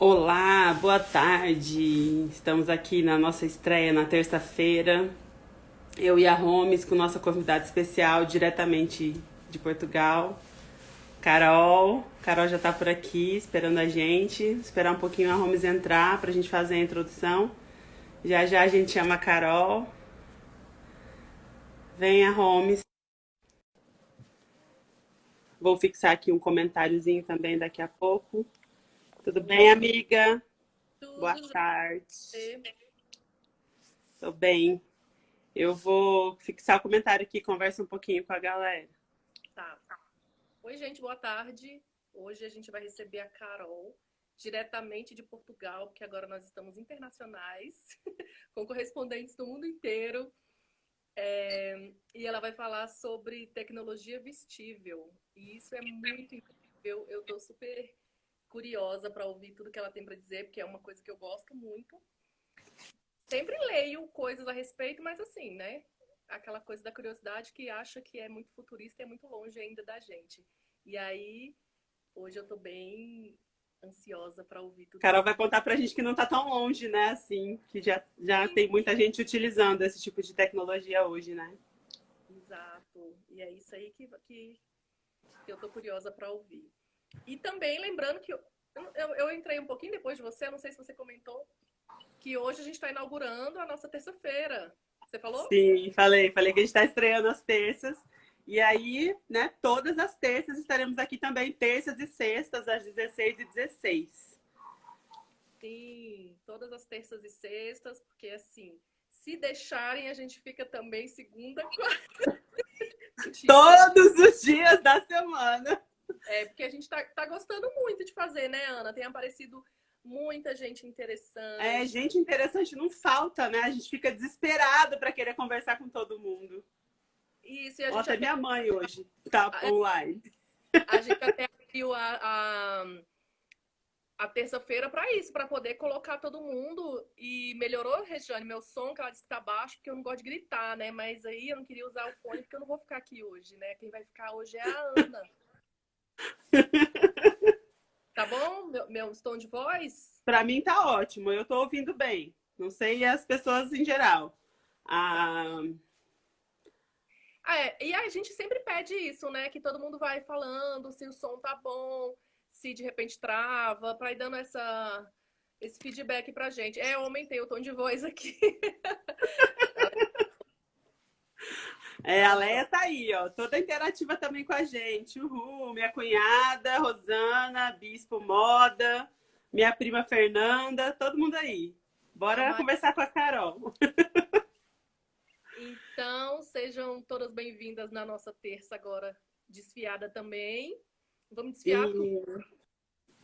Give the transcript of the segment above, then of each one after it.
Olá, boa tarde. Estamos aqui na nossa estreia na terça-feira. Eu e a Homes com nossa convidada especial diretamente de Portugal, Carol. Carol já está por aqui esperando a gente. Esperar um pouquinho a Homes entrar para a gente fazer a introdução. Já já a gente chama a Carol. Venha, Homes. Vou fixar aqui um comentáriozinho também daqui a pouco. Tudo bem, amiga? Boa Tudo, tarde. José. Tô bem. Eu vou fixar o comentário aqui, conversa um pouquinho com a galera. Tá. Oi, gente, boa tarde. Hoje a gente vai receber a Carol, diretamente de Portugal, porque agora nós estamos internacionais, com correspondentes do mundo inteiro. E ela vai falar sobre tecnologia vestível. E isso é muito incrível. Eu estou super curiosa para ouvir tudo que ela tem para dizer, porque é uma coisa que eu gosto muito. Sempre leio coisas a respeito, mas assim, né? Aquela coisa da curiosidade que acha que é muito futurista e é muito longe ainda da gente. E aí, hoje eu tô bem ansiosa para ouvir tudo que Carol ela vai tem. contar pra gente que não tá tão longe, né? Assim, que já tem muita gente utilizando esse tipo de tecnologia hoje, né? Exato. E é isso aí que eu tô curiosa para ouvir. E também lembrando que eu entrei um pouquinho depois de você, eu não sei se você comentou, que hoje a gente está inaugurando a nossa terça-feira. Você falou? Sim, falei que a gente tá estreando as terças. E aí, né, todas as terças estaremos aqui também, terças e sextas, às 16h16. Sim, todas as terças e sextas, porque assim, se deixarem, a gente fica também segunda, quarta. Mentira. Todos os dias da semana. É, porque a gente tá gostando muito de fazer, né, Ana? Tem aparecido muita gente É, interessante. gente interessante não falta, né? A gente fica desesperado para querer conversar com todo mundo. Isso, e a Ó, gente até até, minha mãe hoje tá online. a gente até abriu a terça-feira para isso, para poder colocar todo mundo. E melhorou, Regiane, meu som, que ela disse que tá baixo, porque eu não gosto de gritar, né? Mas aí eu não queria usar o fone, porque eu não vou ficar aqui hoje, né? Quem vai ficar hoje é a Ana. Tá bom? Meu tom de voz? Para mim tá ótimo, eu tô ouvindo bem. Não sei as pessoas em geral. Tá. Ah, E a gente sempre pede isso, né? Que todo mundo vai falando se o som tá bom, se de repente trava, para ir dando esse feedback pra gente. Eu aumentei o tom de voz aqui. a Tá, Leia Jó? tá aí, ó, toda interativa também com a gente. Uhul, minha cunhada, Rosana, Bispo Moda, minha prima Fernanda, todo mundo aí. A Bora Mari. conversar com a Carol. Então, sejam todas bem-vindas na nossa terça agora desfiada também. Vamos desfiar tudo. Sim.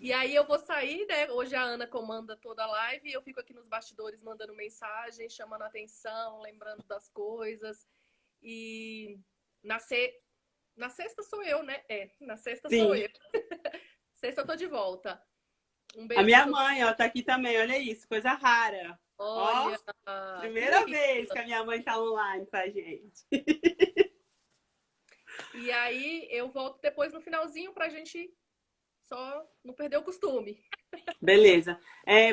E aí eu vou sair, né? Hoje a Ana comanda toda a live e eu fico aqui nos bastidores mandando mensagem, chamando atenção, lembrando das coisas. E na, se... na sexta sou eu, né? Na sexta sou Sim. eu. Sexta eu tô de volta. Um A beijo para minha todo mãe, ó, tá aqui também, olha isso, coisa rara. Ó, Olha, que primeira lindo. vez que a minha mãe tá online com a gente. E aí eu volto depois no finalzinho pra gente só não perder o costume. Beleza.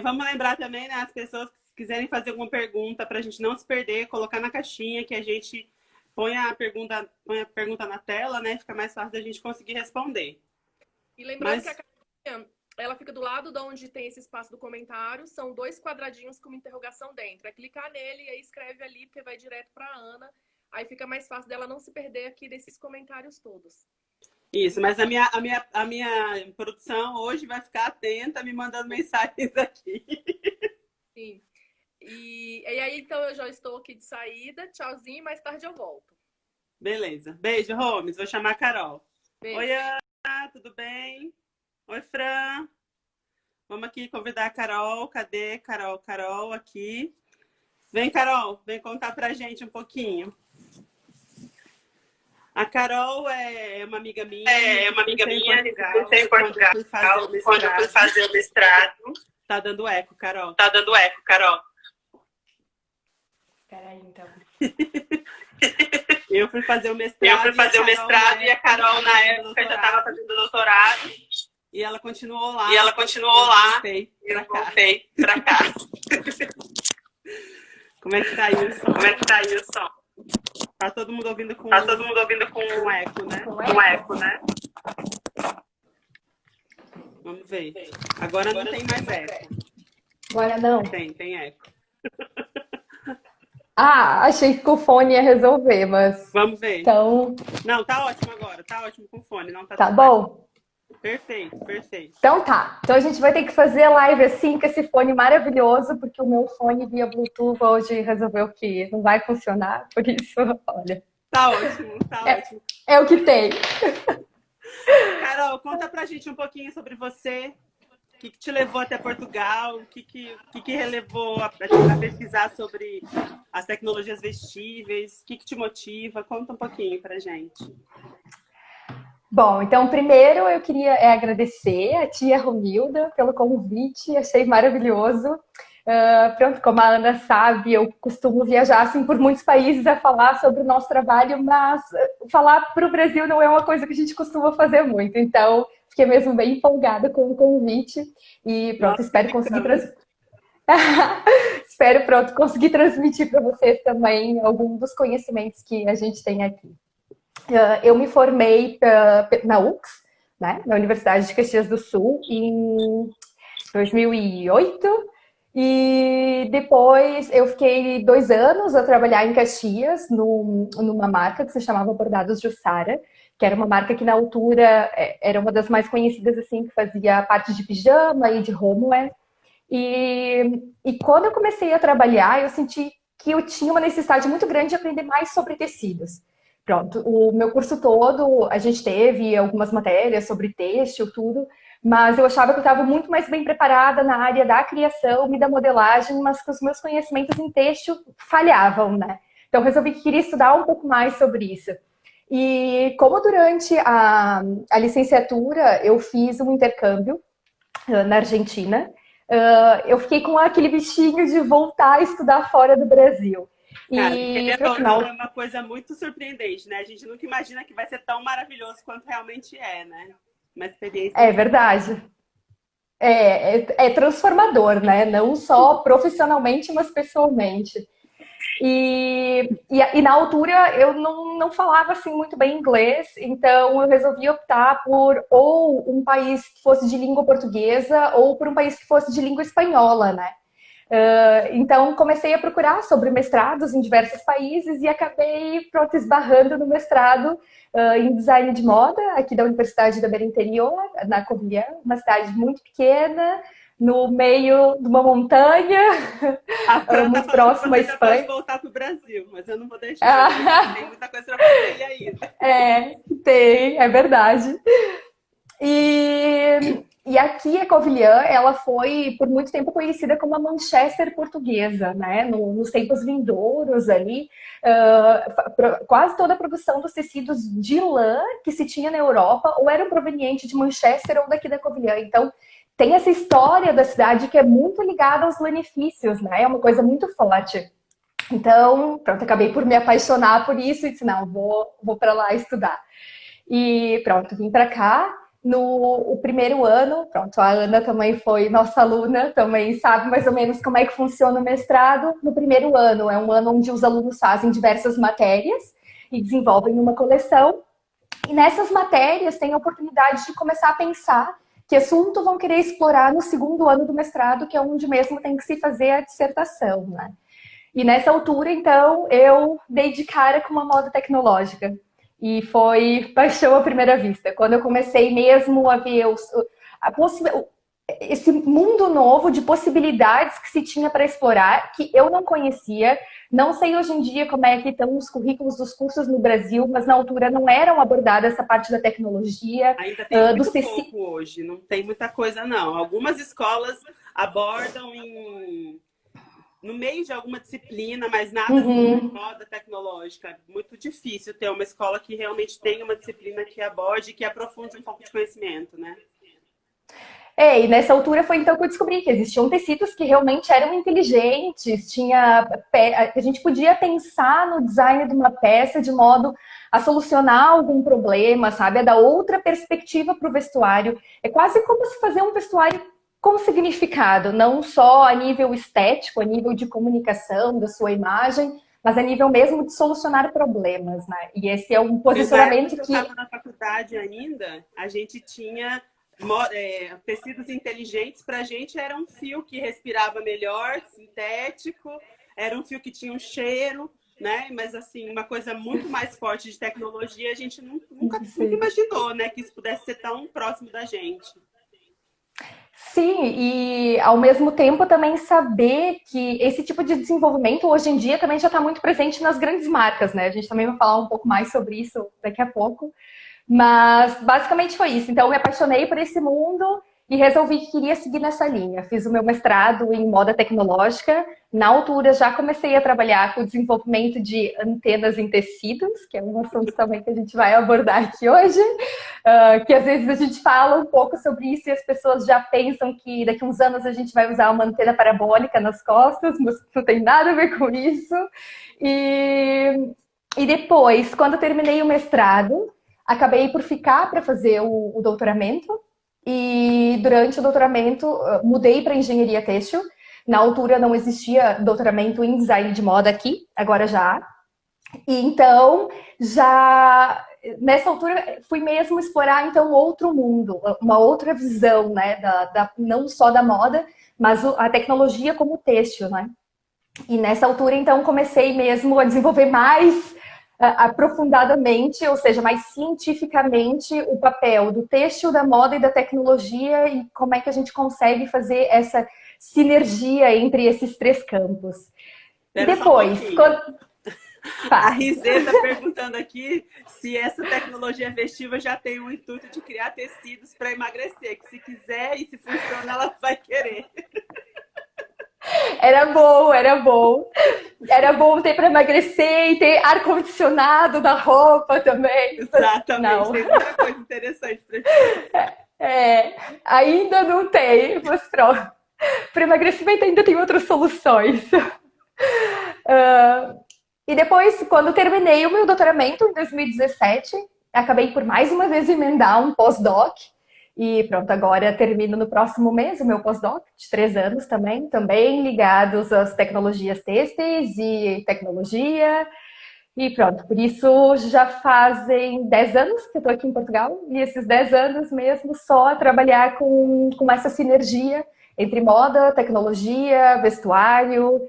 Vamos lembrar também, né, as pessoas que quiserem fazer alguma pergunta para a gente não se perder, colocar na caixinha que a gente põe a pergunta na tela, né? Fica mais fácil da gente conseguir responder. E lembrando que a Mas caixinha, ela fica do lado de onde tem esse espaço do comentário, são dois quadradinhos com uma interrogação dentro. É clicar nele e aí escreve ali, porque vai direto para a Ana. Aí fica mais fácil dela não se perder aqui desses comentários todos. isso, Então, mas a minha produção hoje vai ficar atenta, me mandando mensagens aqui. sim. E aí, então, eu já estou aqui de saída. Tchauzinho, mais tarde eu volto. Beleza. Beijo, Romes. Vou chamar a Carol. Oi, Beijo. Ana, tudo bem? Oi, Fran. Vamos aqui convidar a Carol. Cadê Carol? Carol aqui. Vem, Carol, vem contar pra gente um pouquinho. A Carol é uma amiga minha, a gente É se uma amiga conheceu em minha, a gente se Portugal conheceu em quando eu Portugal, fui fazer o quando eu fui mestrado. fazer o mestrado. Tá dando eco, Carol. Tá dando eco, Carol. Peraí, então. Eu fui fazer o Eu mestrado fui e a fazer o Carol, na mestrado e a época, já Carol, estava na fazendo época, já estava doutorado. fazendo doutorado. E ela continuou lá. E ela continuou lá. E eu voltei pra cá. Como é que tá aí o som? Como é que tá aí o som? Tá todo mundo ouvindo com, Tá todo mundo ouvindo com um eco, né? um eco, né? Vamos ver. Agora não tem mais eco. Agora não. Tem eco. Ah, achei que o fone ia resolver, mas... Vamos ver. Então... Não, tá ótimo agora. Tá ótimo com fone. Não tá Tá tudo bom? Perfeito, perfeito. Então tá. Então a gente vai ter que fazer live assim com esse fone maravilhoso, porque o meu fone via Bluetooth hoje resolveu que não vai funcionar. Por isso, olha... Tá ótimo, tá ótimo. É o que tem. Carol, conta pra gente um pouquinho sobre você. O que te levou até Portugal? O que relevou a pesquisar sobre as tecnologias vestíveis? O que te motiva? Conta um pouquinho pra gente. Bom, então primeiro eu queria agradecer a tia Romilda pelo convite, achei maravilhoso. Pronto, como a Ana sabe, eu costumo viajar assim, por muitos países a falar sobre o nosso trabalho, mas falar para o Brasil não é uma coisa que a gente costuma fazer muito. Então, fiquei mesmo bem empolgada com o convite e pronto, espero conseguir conseguir transmitir para vocês também algum dos conhecimentos que a gente tem aqui. Eu me formei na UX, né, na Universidade de Caxias do Sul, em 2008. E depois eu fiquei 2 anos a trabalhar em Caxias, numa marca que se chamava Bordados Jussara, que era uma marca que na altura era uma das mais conhecidas, assim, que fazia parte de pijama e de homeware. E quando eu comecei a trabalhar, eu senti que eu tinha uma necessidade muito grande de aprender mais sobre tecidos. Pronto, o meu curso todo, a gente teve algumas matérias sobre têxtil, tudo, mas eu achava que eu estava muito mais bem preparada na área da criação e da modelagem, mas que os meus conhecimentos em têxtil falhavam, né? Então, eu resolvi que queria estudar um pouco mais sobre isso. E como durante a licenciatura eu fiz um intercâmbio na Argentina, eu fiquei com aquele bichinho de voltar a estudar fora do Brasil. Cara, é uma coisa muito surpreendente, né? A gente nunca imagina que vai ser tão maravilhoso quanto realmente é, né? Uma experiência. É verdade. É transformador, né? Não só profissionalmente, mas pessoalmente. E na altura eu não falava assim muito bem inglês, então eu resolvi optar por ou um país que fosse de língua portuguesa ou por um país que fosse de língua espanhola, né? Então comecei a procurar sobre mestrados em diversos países e acabei pronto, esbarrando no mestrado em design de moda aqui da Universidade da Beira Interior, na Covilhã, uma cidade muito pequena, no meio de uma montanha, muito próxima à Espanha. Pode voltar para o Brasil, mas eu não vou deixar, tem muita coisa para fazer ainda. É verdade. E aqui a Covilhã, ela foi por muito tempo conhecida como a Manchester portuguesa, né? Nos tempos vindouros ali, quase toda a produção dos tecidos de lã que se tinha na Europa ou eram provenientes de Manchester ou daqui da Covilhã. Então, tem essa história da cidade que é muito ligada aos benefícios, né? É uma coisa muito forte. Então, pronto, acabei por me apaixonar por isso e disse, não, vou para lá estudar. E pronto, vim para cá. No primeiro ano, pronto, a Ana também foi nossa aluna, também sabe mais ou menos como é que funciona o mestrado. No primeiro ano, é um ano onde os alunos fazem diversas matérias e desenvolvem uma coleção. E nessas matérias tem a oportunidade de começar a pensar que assunto vão querer explorar no segundo ano do mestrado, que é onde mesmo tem que se fazer a dissertação, né? E nessa altura, então, eu dei de cara com uma moda tecnológica. E foi paixão à primeira vista. Quando eu comecei mesmo a ver esse mundo novo de possibilidades que se tinha para explorar, que eu não conhecia. Não sei hoje em dia como é que estão os currículos dos cursos no Brasil, mas na altura não eram abordadas essa parte da tecnologia. Ainda tem muito pouco hoje, não tem muita coisa não. Algumas escolas abordam no meio de alguma disciplina, mas nada assim de moda tecnológica. É muito difícil ter uma escola que realmente tenha uma disciplina que aborde e que aprofunde um pouco de conhecimento, né? E nessa altura foi então que eu descobri que existiam tecidos que realmente eram inteligentes, a gente podia pensar no design de uma peça de modo a solucionar algum problema, sabe? A dar outra perspectiva para o vestuário. É quase como se fazer um vestuário com significado, não só a nível estético, a nível de comunicação da sua imagem, mas a nível mesmo de solucionar problemas, né? E esse é um posicionamento que... Eu estava na faculdade ainda, a gente tinha tecidos inteligentes. Para a gente era um fio que respirava melhor, sintético, era um fio que tinha um cheiro, né? Mas assim, uma coisa muito mais forte de tecnologia, a gente nunca imaginou, né, que isso pudesse ser tão próximo da gente. Sim, e ao mesmo tempo também saber que esse tipo de desenvolvimento hoje em dia também já está muito presente nas grandes marcas, né? A gente também vai falar um pouco mais sobre isso daqui a pouco. Mas basicamente foi isso. Então eu me apaixonei por esse mundo e resolvi que queria seguir nessa linha. Fiz o meu mestrado em moda tecnológica. Na altura já comecei a trabalhar com o desenvolvimento de antenas em tecidos, que é um assunto também que a gente vai abordar aqui hoje. Que às vezes a gente fala um pouco sobre isso e as pessoas já pensam que daqui a uns anos a gente vai usar uma antena parabólica nas costas, mas não tem nada a ver com isso. E depois, quando eu terminei o mestrado, acabei por ficar para fazer o doutoramento. E durante o doutoramento mudei para engenharia têxtil. Na altura não existia doutoramento em design de moda aqui, agora já há. E então, já nessa altura fui mesmo explorar então outro mundo, uma outra visão, né, não só da moda, mas a tecnologia como têxtil, né? E nessa altura então comecei mesmo a desenvolver mais aprofundadamente, ou seja, mais cientificamente, o papel do têxtil, da moda e da tecnologia e como é que a gente consegue fazer essa sinergia entre esses três campos. E depois, a Rizê está perguntando aqui se essa tecnologia vestível já tem o intuito de criar tecidos para emagrecer, que se quiser e se funciona, ela vai querer. Era bom, era bom. Era bom ter para emagrecer e ter ar-condicionado na roupa também. Exatamente, não. Tem muita coisa interessante para gente. Ainda não tem, mas pronto. Para emagrecimento ainda tem outras soluções. E depois, quando terminei o meu doutoramento, em 2017, acabei por mais uma vez emendar um pós-doc. E pronto, agora termino no próximo mês o meu pós-doc, de 3 anos também ligados às tecnologias têxteis e tecnologia. E pronto, por isso já fazem 10 anos que eu estou aqui em Portugal, e esses 10 anos mesmo só a trabalhar com essa sinergia entre moda, tecnologia, vestuário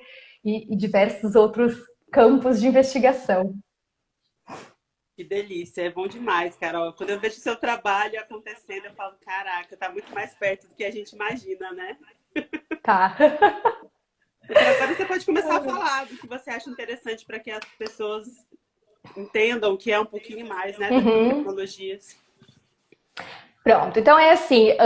e diversos outros campos de investigação. Que delícia, é bom demais, Carol. Quando eu vejo o seu trabalho acontecendo, eu falo, caraca, tá muito mais perto do que a gente imagina, né? Tá. Então, agora você pode começar a falar do que você acha interessante para que as pessoas entendam que é um pouquinho mais, né, das tecnologias. Pronto, então é assim,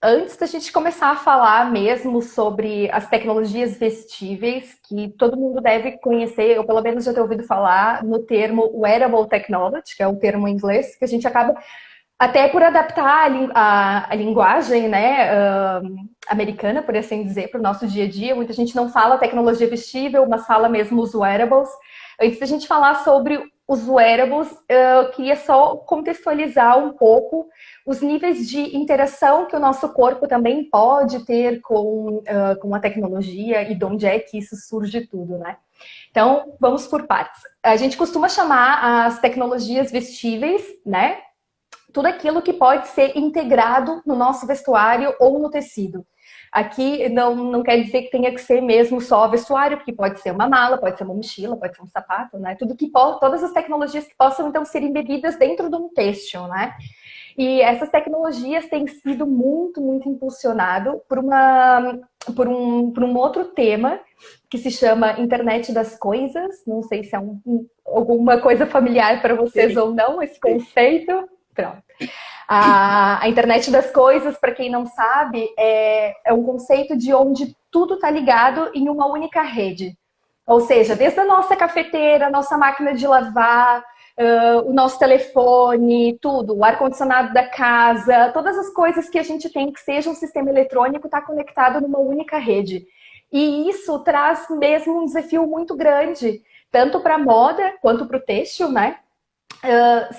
antes da gente começar a falar mesmo sobre as tecnologias vestíveis, que todo mundo deve conhecer, eu pelo menos já tenho ouvido falar no termo Wearable Technology, que é o termo em inglês, que a gente acaba até por adaptar a linguagem, né, americana, por assim dizer, para o nosso dia a dia. Muita gente não fala tecnologia vestível, mas fala mesmo os wearables. Antes da gente falar sobre os wearables, eu queria só contextualizar um pouco os níveis de interação que o nosso corpo também pode ter com a tecnologia e de onde é que isso surge tudo, né? Então, vamos por partes. A gente costuma chamar as tecnologias vestíveis, né? Tudo aquilo que pode ser integrado no nosso vestuário ou no tecido. Aqui não quer dizer que tenha que ser mesmo só vestuário, porque pode ser uma mala, pode ser uma mochila, pode ser um sapato, né? Todas as tecnologias que possam, então, ser embebidas dentro de um têxtil, né? E essas tecnologias têm sido muito, muito impulsionado por um outro tema que se chama Internet das Coisas. Não sei se é alguma coisa familiar para vocês ou não, esse conceito. Pronto. A Internet das Coisas, para quem não sabe, é um conceito de onde tudo está ligado em uma única rede. Ou seja, desde a nossa cafeteira, nossa máquina de lavar, o nosso telefone, tudo, o ar-condicionado da casa, todas as coisas que a gente tem que seja um sistema eletrônico está conectado numa única rede. E isso traz mesmo um desafio muito grande, tanto para a moda quanto para o têxtil, né?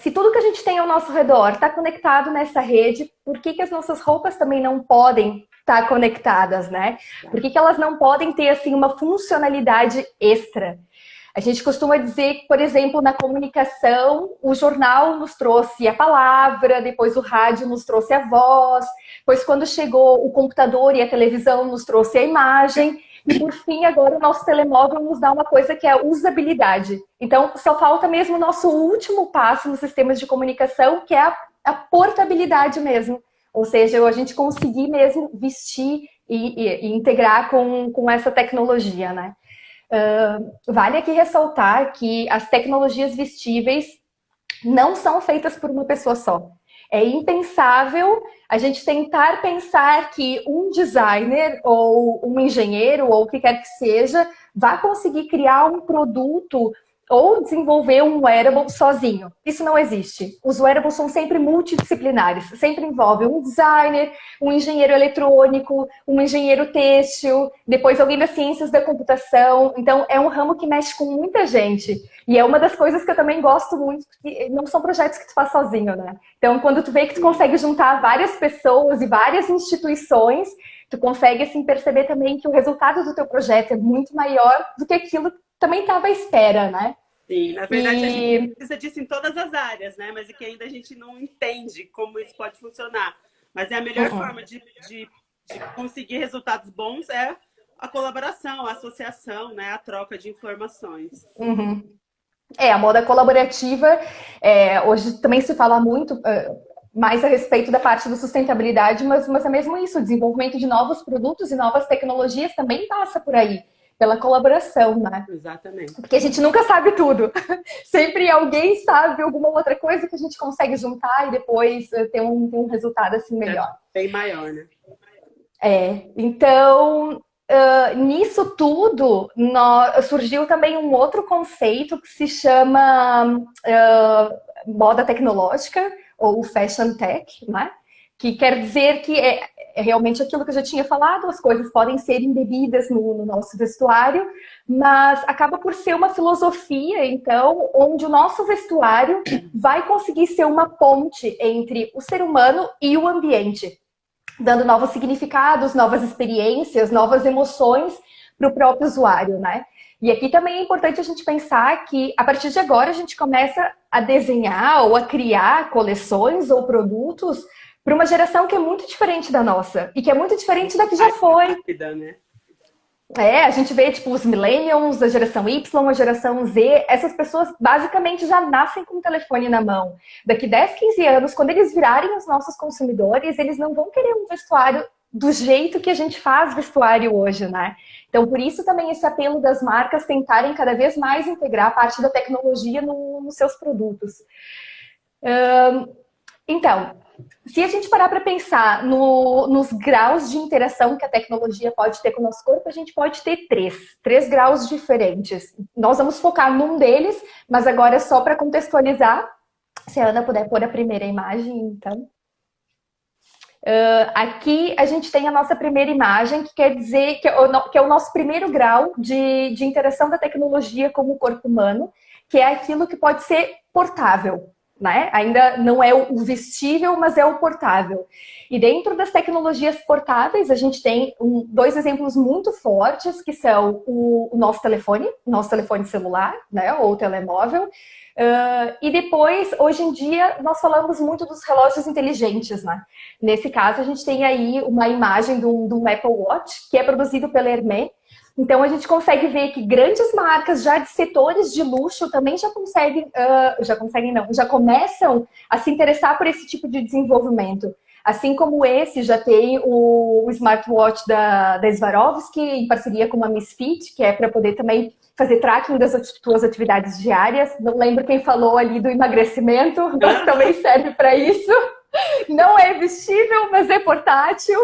Se tudo que a gente tem ao nosso redor está conectado nessa rede, por que as nossas roupas também não podem estar conectadas, né? Por que elas não podem ter, assim, uma funcionalidade extra? A gente costuma dizer que, por exemplo, na comunicação, o jornal nos trouxe a palavra, depois o rádio nos trouxe a voz, depois quando chegou o computador e a televisão nos trouxe a imagem, e por fim, agora o nosso telemóvel nos dá uma coisa que é a usabilidade. Então, só falta mesmo o nosso último passo nos sistemas de comunicação, que é a portabilidade mesmo. Ou seja, a gente conseguir mesmo vestir e integrar com essa tecnologia, né? Vale aqui ressaltar que as tecnologias vestíveis não são feitas por uma pessoa só. É impensável a gente tentar pensar que um designer ou um engenheiro ou o que quer que seja vá conseguir criar um produto ou desenvolver um wearable sozinho. Isso não existe. Os wearables são sempre multidisciplinares. Sempre envolve um designer, um engenheiro eletrônico, um engenheiro têxtil, depois alguém das ciências da computação. Então, é um ramo que mexe com muita gente. E é uma das coisas que eu também gosto muito, porque não são projetos que tu faz sozinho, né? Então, quando tu vê que tu consegue juntar várias pessoas e várias instituições, tu consegue, assim, perceber também que o resultado do teu projeto é muito maior do que aquilo que também estava à espera, né? Sim, na verdade a gente precisa disso em todas as áreas, né? Mas é que ainda a gente não entende como isso pode funcionar. Mas é a melhor forma de conseguir resultados bons é a colaboração, a associação, né? A troca de informações. A moda colaborativa, hoje também se fala muito mais a respeito da parte da sustentabilidade, mas é mesmo isso, o desenvolvimento de novos produtos e novas tecnologias também passa por aí. Pela colaboração, né? Exatamente. Porque a gente nunca sabe tudo. Sempre alguém sabe alguma outra coisa que a gente consegue juntar e depois ter um resultado assim melhor. Bem maior, né? Então, nisso tudo, surgiu também um outro conceito que se chama moda tecnológica ou fashion tech, né? Que quer dizer que é realmente aquilo que eu já tinha falado, as coisas podem ser embebidas no nosso vestuário, mas acaba por ser uma filosofia, então, onde o nosso vestuário vai conseguir ser uma ponte entre o ser humano e o ambiente, dando novos significados, novas experiências, novas emoções para o próprio usuário, né? E aqui também é importante a gente pensar que, a partir de agora, a gente começa a desenhar ou a criar coleções ou produtos para uma geração que é muito diferente da nossa e que é muito diferente da que já foi. Rápida, né? A gente vê tipo os millennials, a geração Y, a geração Z, essas pessoas basicamente já nascem com o telefone na mão. Daqui 10, 15 anos, quando eles virarem os nossos consumidores, eles não vão querer um vestuário do jeito que a gente faz vestuário hoje, né? Então, por isso também esse apelo das marcas tentarem cada vez mais integrar a parte da tecnologia nos seus produtos. Então, se a gente parar para pensar nos graus de interação que a tecnologia pode ter com o nosso corpo, a gente pode ter três graus diferentes. Nós vamos focar num deles, mas agora só para contextualizar, se a Ana puder pôr a primeira imagem, então. Aqui a gente tem a nossa primeira imagem, que quer dizer que é o nosso primeiro grau de interação da tecnologia com o corpo humano, que é aquilo que pode ser portável. Né? Ainda não é o vestível, mas é o portável. E dentro das tecnologias portáveis, a gente tem dois exemplos muito fortes, que são o nosso telefone celular, né? Ou telemóvel. E depois, hoje em dia, nós falamos muito dos relógios inteligentes, né? Nesse caso, a gente tem aí uma imagem de um Apple Watch, que é produzido pela Hermès. Então, a gente consegue ver que grandes marcas já de setores de luxo também já começam a se interessar por esse tipo de desenvolvimento. Assim como esse, já tem o smartwatch da Swarovski, em parceria com a Misfit, que é para poder também fazer tracking das tuas atividades diárias. Não lembro quem falou ali do emagrecimento, mas também serve para isso. Não é vestível, mas é portátil.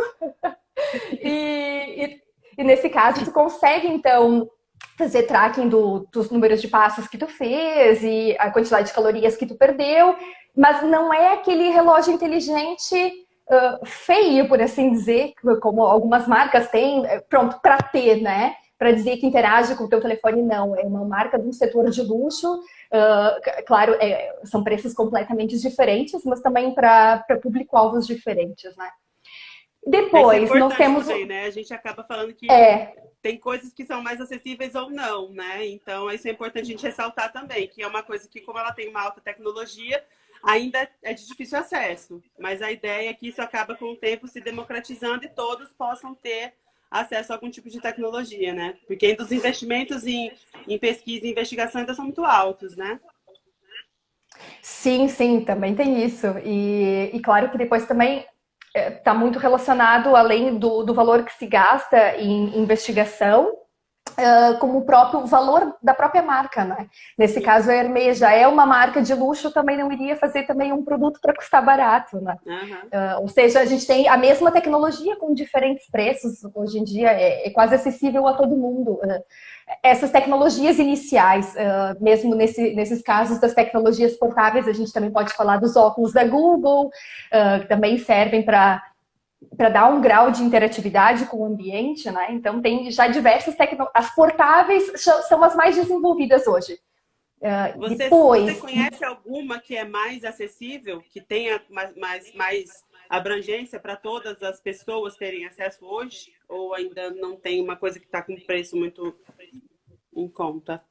E nesse caso, tu consegue, então, fazer tracking dos números de passos que tu fez e a quantidade de calorias que tu perdeu, mas não é aquele relógio inteligente feio, por assim dizer, como algumas marcas têm, pronto, para ter, né? Para dizer que interage com o teu telefone, não. É uma marca de um setor de luxo. Claro, são preços completamente diferentes, mas também para público-alvos diferentes, né? Depois, Isso é nós temos... também, né? A gente acaba falando que tem coisas que são mais acessíveis ou não, né? Então, isso é importante a gente ressaltar também, que é uma coisa que, como ela tem uma alta tecnologia, ainda é de difícil acesso. Mas a ideia é que isso acaba com o tempo se democratizando e todos possam ter acesso a algum tipo de tecnologia, né? Porque ainda os investimentos em pesquisa e investigação ainda são muito altos, né? Sim, sim, também tem isso. E claro que depois também está muito relacionado, além do valor que se gasta em investigação, como o próprio valor da própria marca, né? Nesse caso, a Hermès já é uma marca de luxo, também não iria fazer também um produto para custar barato, né? Ou seja, a gente tem a mesma tecnologia com diferentes preços. Hoje em dia é quase acessível a todo mundo. Essas tecnologias iniciais, mesmo nesses casos das tecnologias portáveis, a gente também pode falar dos óculos da Google, que também servem para dar um grau de interatividade com o ambiente, né? Então tem já diversas tecnologias. As portáveis são as mais desenvolvidas hoje. Você conhece alguma que é mais acessível, que tenha mais abrangência para todas as pessoas terem acesso hoje? Ou ainda não tem uma coisa que está com preço muito em conta?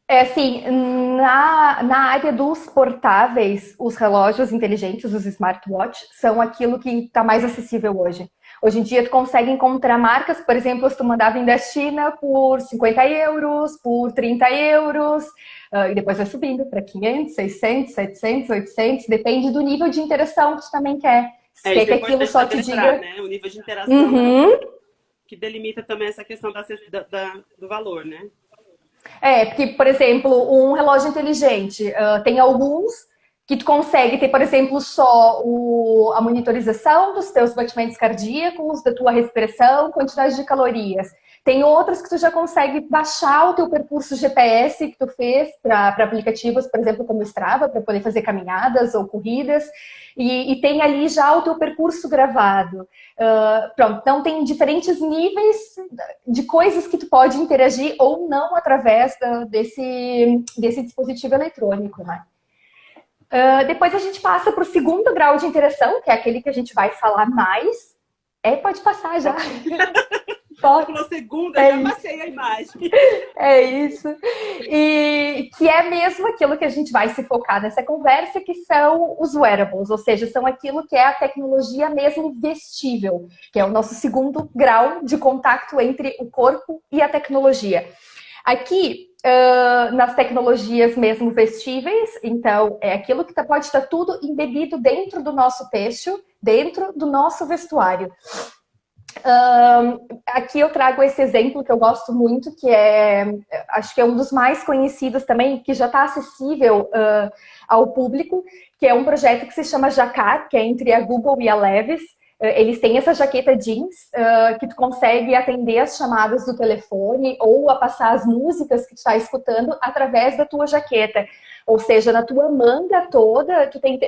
Assim, na área dos portáveis, os relógios inteligentes, os smartwatches, são aquilo que está mais acessível hoje. Hoje em dia, tu consegue encontrar marcas, por exemplo, se tu mandar vir da China por 50 euros, por 30 euros, e depois vai subindo para 500, 600, 700, 800, depende do nível de interação que tu também quer. Se quer que aquilo só te diga... né? O nível de interação que delimita também essa questão do valor, né? Porque, por exemplo, um relógio inteligente, tem alguns que tu consegue ter, por exemplo, só a monitorização dos teus batimentos cardíacos, da tua respiração, quantidade de calorias. Tem outros que tu já consegue baixar o teu percurso GPS que tu fez para aplicativos, por exemplo, como o Strava, para poder fazer caminhadas ou corridas. E tem ali já o teu percurso gravado. Pronto, então tem diferentes níveis de coisas que tu pode interagir ou não através desse dispositivo eletrônico, né? Depois a gente passa para o segundo grau de interação, que é aquele que a gente vai falar mais. Pode passar já. Falou segunda, já passei a imagem. É isso. E que é mesmo aquilo que a gente vai se focar nessa conversa, que são os wearables, ou seja, são aquilo que é a tecnologia mesmo vestível, que é o nosso segundo grau de contato entre o corpo e a tecnologia. Aqui, nas tecnologias mesmo vestíveis, então é aquilo que pode estar tudo embebido dentro do nosso têxtil, dentro do nosso vestuário. Aqui eu trago esse exemplo que eu gosto muito, que acho que é um dos mais conhecidos também, que já está acessível ao público, que é um projeto que se chama Jacquard, que é entre a Google e a Levi's. Eles têm essa jaqueta jeans que tu consegue atender as chamadas do telefone ou a passar as músicas que tu está escutando através da tua jaqueta. Ou seja, na tua manga toda, tu tem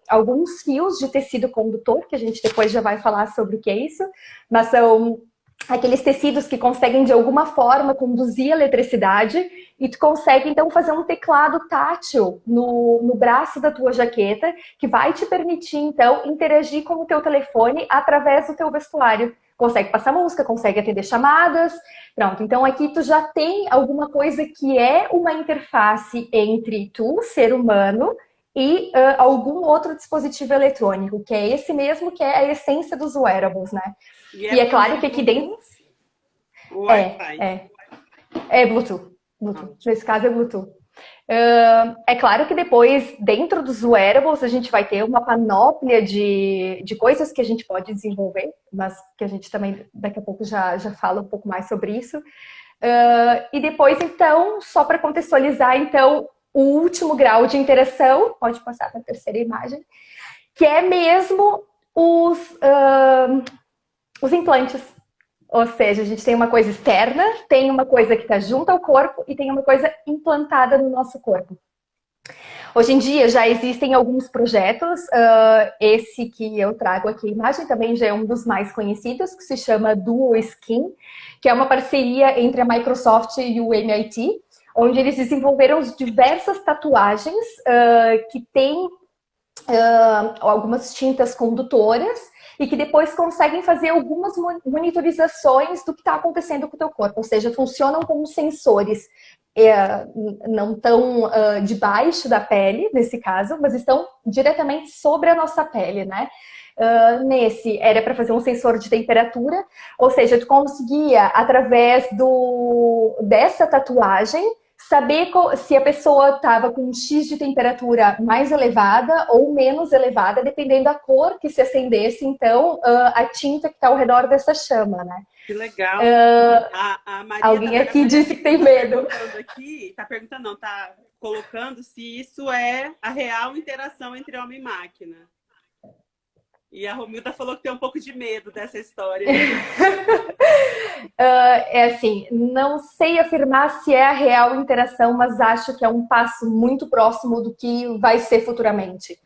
alguns fios de tecido condutor, que a gente depois já vai falar sobre o que é isso, mas são aqueles tecidos que conseguem de alguma forma conduzir a eletricidade e tu consegue então fazer um teclado tátil no braço da tua jaqueta que vai te permitir então interagir com o teu telefone através do teu vestuário. Consegue passar música, consegue atender chamadas. Pronto, então aqui tu já tem alguma coisa que é uma interface entre tu, ser humano, e algum outro dispositivo eletrônico, que é esse mesmo que é a essência dos wearables, né? E é claro que aqui dentro... É Bluetooth. Nesse caso é Bluetooth. É claro que depois, dentro dos wearables, a gente vai ter uma panóplia de coisas que a gente pode desenvolver, mas que a gente também, daqui a pouco, já fala um pouco mais sobre isso. E depois, então, só para contextualizar, então, o último grau de interação, pode passar para a terceira imagem, que é mesmo os implantes. Ou seja, a gente tem uma coisa externa, tem uma coisa que está junto ao corpo e tem uma coisa implantada no nosso corpo. Hoje em dia já existem alguns projetos, esse que eu trago aqui, a imagem também já é um dos mais conhecidos, que se chama Duo Skin, que é uma parceria entre a Microsoft e o MIT, onde eles desenvolveram diversas tatuagens que têm algumas tintas condutoras e que depois conseguem fazer algumas monitorizações do que está acontecendo com o teu corpo, ou seja, funcionam como sensores. Não estão debaixo da pele, nesse caso, mas estão diretamente sobre a nossa pele, né? Nesse, era para fazer um sensor de temperatura, ou seja, tu conseguia, através dessa tatuagem, saber se a pessoa estava com um X de temperatura mais elevada ou menos elevada, dependendo da cor que se acendesse, então, a tinta que está ao redor dessa chama, né? Que legal. A Maria alguém aqui disse que tem medo. Tá perguntando, não, tá colocando se isso é a real interação entre homem e máquina. E a Romilda falou que tem um pouco de medo dessa história. É assim, não sei afirmar se é a real interação, mas acho que é um passo muito próximo do que vai ser futuramente.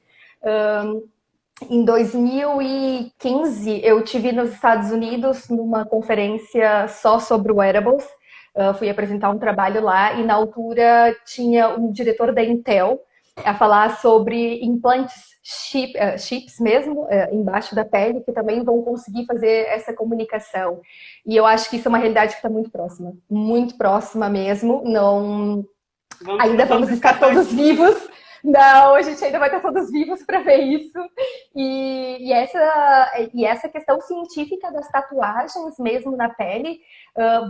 Em 2015, eu tive nos Estados Unidos numa conferência só sobre wearables. Fui apresentar um trabalho lá e na altura tinha um diretor da Intel a falar sobre implantes chips mesmo, embaixo da pele, que também vão conseguir fazer essa comunicação. E eu acho que isso é uma realidade que está muito próxima mesmo. Não, ainda vamos estar todos vivos. Não, a gente ainda vai estar todos vivos para ver isso. E essa questão científica das tatuagens mesmo na pele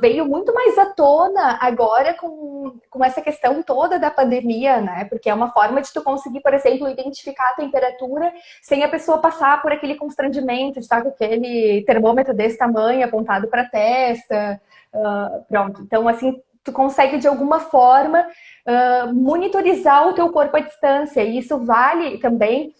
veio muito mais à tona agora com essa questão toda da pandemia, né? Porque é uma forma de tu conseguir, por exemplo, identificar a temperatura sem a pessoa passar por aquele constrangimento de estar com aquele termômetro desse tamanho apontado para a testa. Pronto. Então, assim, tu consegue de alguma forma monitorizar o teu corpo à distância. E isso vale também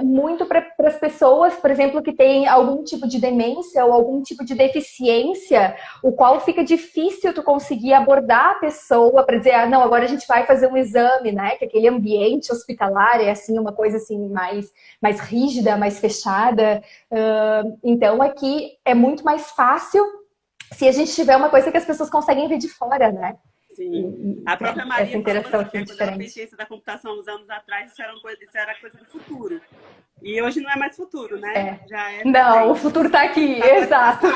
muito para as pessoas, por exemplo, que têm algum tipo de demência ou algum tipo de deficiência, o qual fica difícil tu conseguir abordar a pessoa para dizer, não, agora a gente vai fazer um exame, né? Que aquele ambiente hospitalar é assim, uma coisa assim mais rígida, mais fechada. Então aqui é muito mais fácil se a gente tiver uma coisa que as pessoas conseguem ver de fora, né? Sim. A própria Maria essa interação falou assim, quando ela fez ciência da computação uns anos atrás, isso era coisa do futuro. E hoje não é mais futuro, né? Já é não, o futuro está aqui, exato.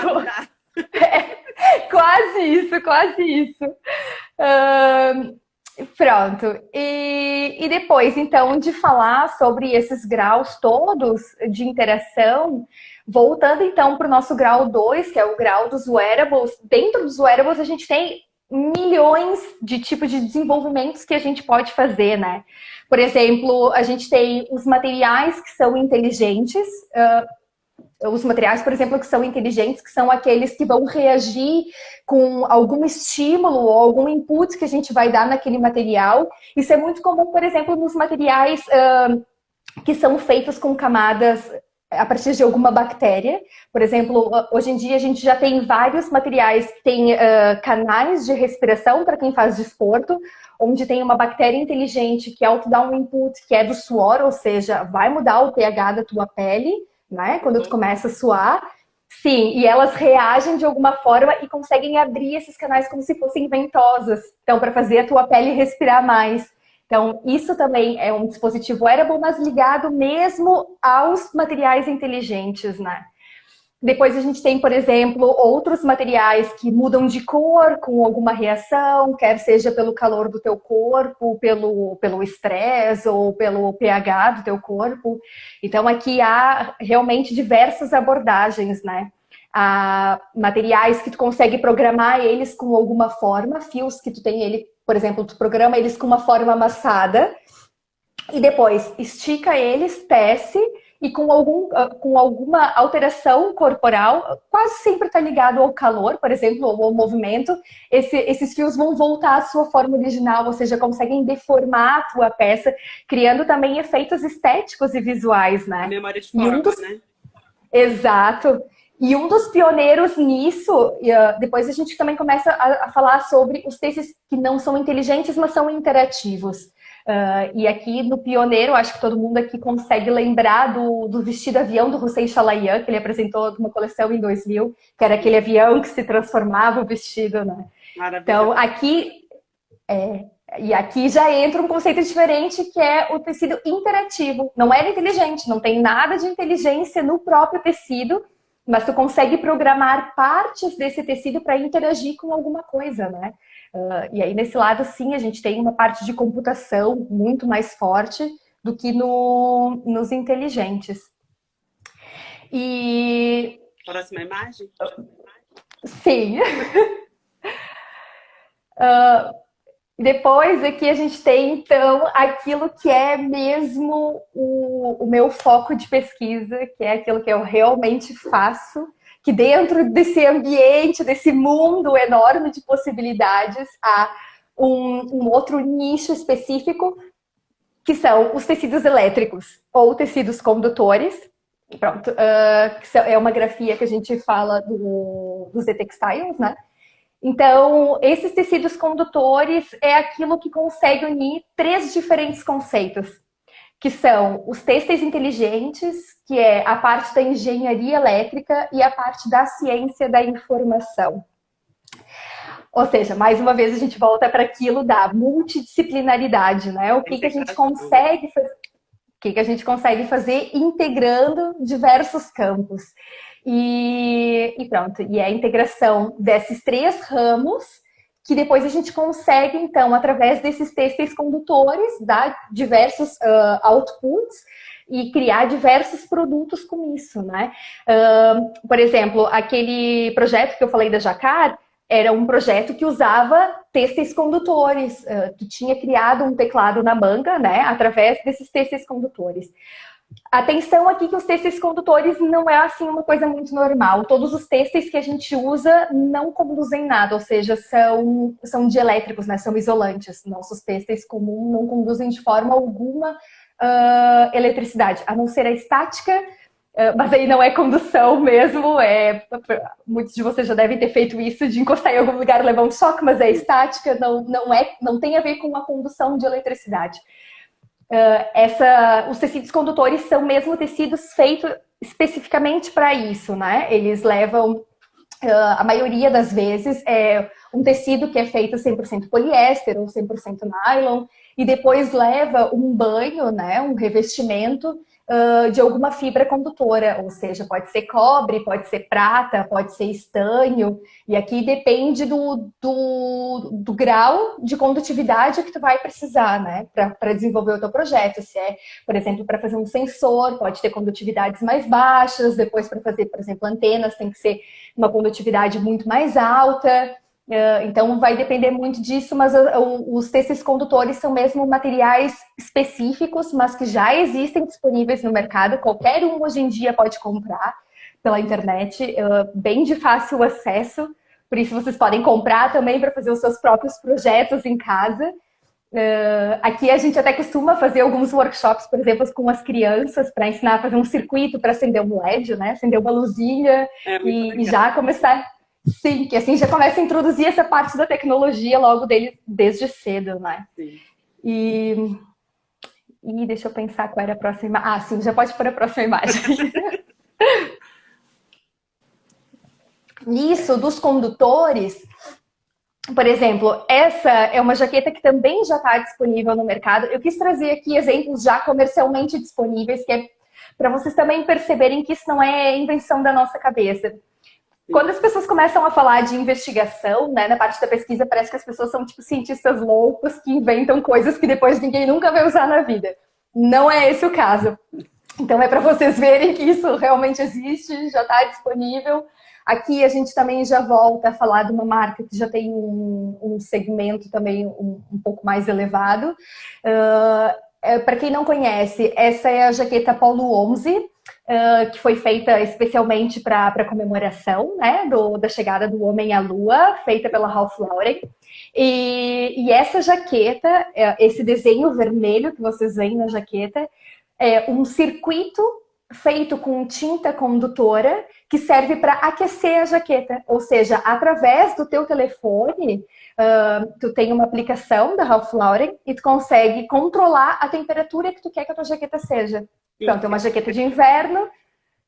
Quase isso. Pronto. E depois, então, de falar sobre esses graus todos de interação, voltando então para o nosso grau 2, que é o grau dos wearables. Dentro dos wearables a gente tem milhões de tipos de desenvolvimentos que a gente pode fazer, né? Por exemplo, a gente tem os materiais que são inteligentes. Os materiais, por exemplo, que são inteligentes, que são aqueles que vão reagir com algum estímulo ou algum input que a gente vai dar naquele material. Isso é muito comum, por exemplo, nos materiais que são feitos com camadas a partir de alguma bactéria. Por exemplo, hoje em dia a gente já tem vários materiais que têm canais de respiração para quem faz desporto, onde tem uma bactéria inteligente que ao tu dar um input que é do suor, ou seja, vai mudar o pH da tua pele, né? Quando tu começa a suar. Sim, e elas reagem de alguma forma e conseguem abrir esses canais como se fossem ventosas. Então, para fazer a tua pele respirar mais. Então, isso também é um dispositivo wearable, mas ligado mesmo aos materiais inteligentes, né? Depois a gente tem, por exemplo, outros materiais que mudam de cor com alguma reação, quer seja pelo calor do teu corpo, pelo estresse ou pelo pH do teu corpo. Então, aqui há realmente diversas abordagens, né? Há materiais que tu consegue programar eles com alguma forma, fios que tu tem ele, por exemplo, tu programa eles com uma forma amassada e depois estica eles, tece e com alguma alteração corporal, quase sempre está ligado ao calor, por exemplo, ou ao movimento, esses fios vão voltar à sua forma original, ou seja, conseguem deformar a tua peça, criando também efeitos estéticos e visuais, né? A memória de forma, né? Exato. E um dos pioneiros nisso, depois a gente também começa a falar sobre os têxteis que não são inteligentes, mas são interativos. E aqui no pioneiro, acho que todo mundo aqui consegue lembrar do vestido avião do Hussein Chalayan, que ele apresentou numa coleção em 2000, que era aquele avião que se transformava o vestido, né? Maravilha. Então, aqui já entra um conceito diferente, que é o tecido interativo. Não é inteligente, não tem nada de inteligência no próprio tecido, mas tu consegue programar partes desse tecido para interagir com alguma coisa, né? E aí, nesse lado, sim, a gente tem uma parte de computação muito mais forte do que nos inteligentes. E... Próxima imagem? Sim. Depois aqui a gente tem, então, aquilo que é mesmo o meu foco de pesquisa, que é aquilo que eu realmente faço, que dentro desse ambiente, desse mundo enorme de possibilidades, há um outro nicho específico, que são os tecidos elétricos, ou tecidos condutores. Pronto, é uma grafia que a gente fala dos e-textiles, né? Então, esses tecidos condutores é aquilo que consegue unir 3 diferentes conceitos, que são os têxteis inteligentes, que é a parte da engenharia elétrica e a parte da ciência da informação. Ou seja, mais uma vez a gente volta para aquilo da multidisciplinaridade, né? O que a gente consegue fazer? O que a gente consegue fazer integrando diversos campos. E pronto, e é a integração desses 3 ramos que depois a gente consegue, então, através desses têxteis condutores, dar diversos outputs e criar diversos produtos com isso, né? Por exemplo, aquele projeto que eu falei da Jacquard era um projeto que usava têxteis condutores, que tinha criado um teclado na manga, né, através desses têxteis condutores. Atenção aqui que os têxteis condutores não é assim uma coisa muito normal. Todos os têxteis que a gente usa não conduzem nada, ou seja, são dielétricos, né? São isolantes. Nossos têxteis comuns não conduzem de forma alguma eletricidade, a não ser a estática, mas aí não é condução mesmo. Muitos de vocês já devem ter feito isso, de encostar em algum lugar e levar um choque, mas é estática, não tem a ver com a condução de eletricidade. Os tecidos condutores são mesmo tecidos feitos especificamente para isso, né? Eles levam, a maioria das vezes, um tecido que é feito 100% poliéster ou 100% nylon, e depois leva um banho, né? Um revestimento de alguma fibra condutora, ou seja, pode ser cobre, pode ser prata, pode ser estanho, e aqui depende do grau de condutividade que tu vai precisar, né, para desenvolver o teu projeto. Se é, por exemplo, para fazer um sensor, pode ter condutividades mais baixas, depois para fazer, por exemplo, antenas, tem que ser uma condutividade muito mais alta. Então vai depender muito disso, mas os têxteis condutores são mesmo materiais específicos, mas que já existem disponíveis no mercado. Qualquer um hoje em dia pode comprar pela internet, bem de fácil acesso. Por isso vocês podem comprar também para fazer os seus próprios projetos em casa. Aqui a gente até costuma fazer alguns workshops, por exemplo, com as crianças, para ensinar a fazer um circuito para acender um LED, né? Acender uma luzinha e já começar... Sim, que assim já começa a introduzir essa parte da tecnologia logo desde cedo, né? Sim. E deixa eu pensar qual era a próxima... Ah, sim, já pode pôr a próxima imagem. Nisso, dos condutores, por exemplo, essa é uma jaqueta que também já está disponível no mercado. Eu quis trazer aqui exemplos já comercialmente disponíveis, que é para vocês também perceberem que isso não é invenção da nossa cabeça. Quando as pessoas começam a falar de investigação, né, na parte da pesquisa, parece que as pessoas são tipo cientistas loucos que inventam coisas que depois ninguém nunca vai usar na vida. Não é esse o caso. Então é para vocês verem que isso realmente existe, já está disponível. Aqui a gente também já volta a falar de uma marca que já tem um segmento também um pouco mais elevado. Para quem não conhece, essa é a jaqueta Polo 11, que foi feita especialmente para a comemoração, né, da chegada do homem à Lua, feita pela Ralph Lauren. E essa jaqueta, esse desenho vermelho que vocês veem na jaqueta, é um circuito feito com tinta condutora que serve para aquecer a jaqueta. Ou seja, através do teu telefone, tu tem uma aplicação da Ralph Lauren e tu consegue controlar a temperatura que tu quer que a tua jaqueta seja. Pronto, é uma jaqueta de inverno.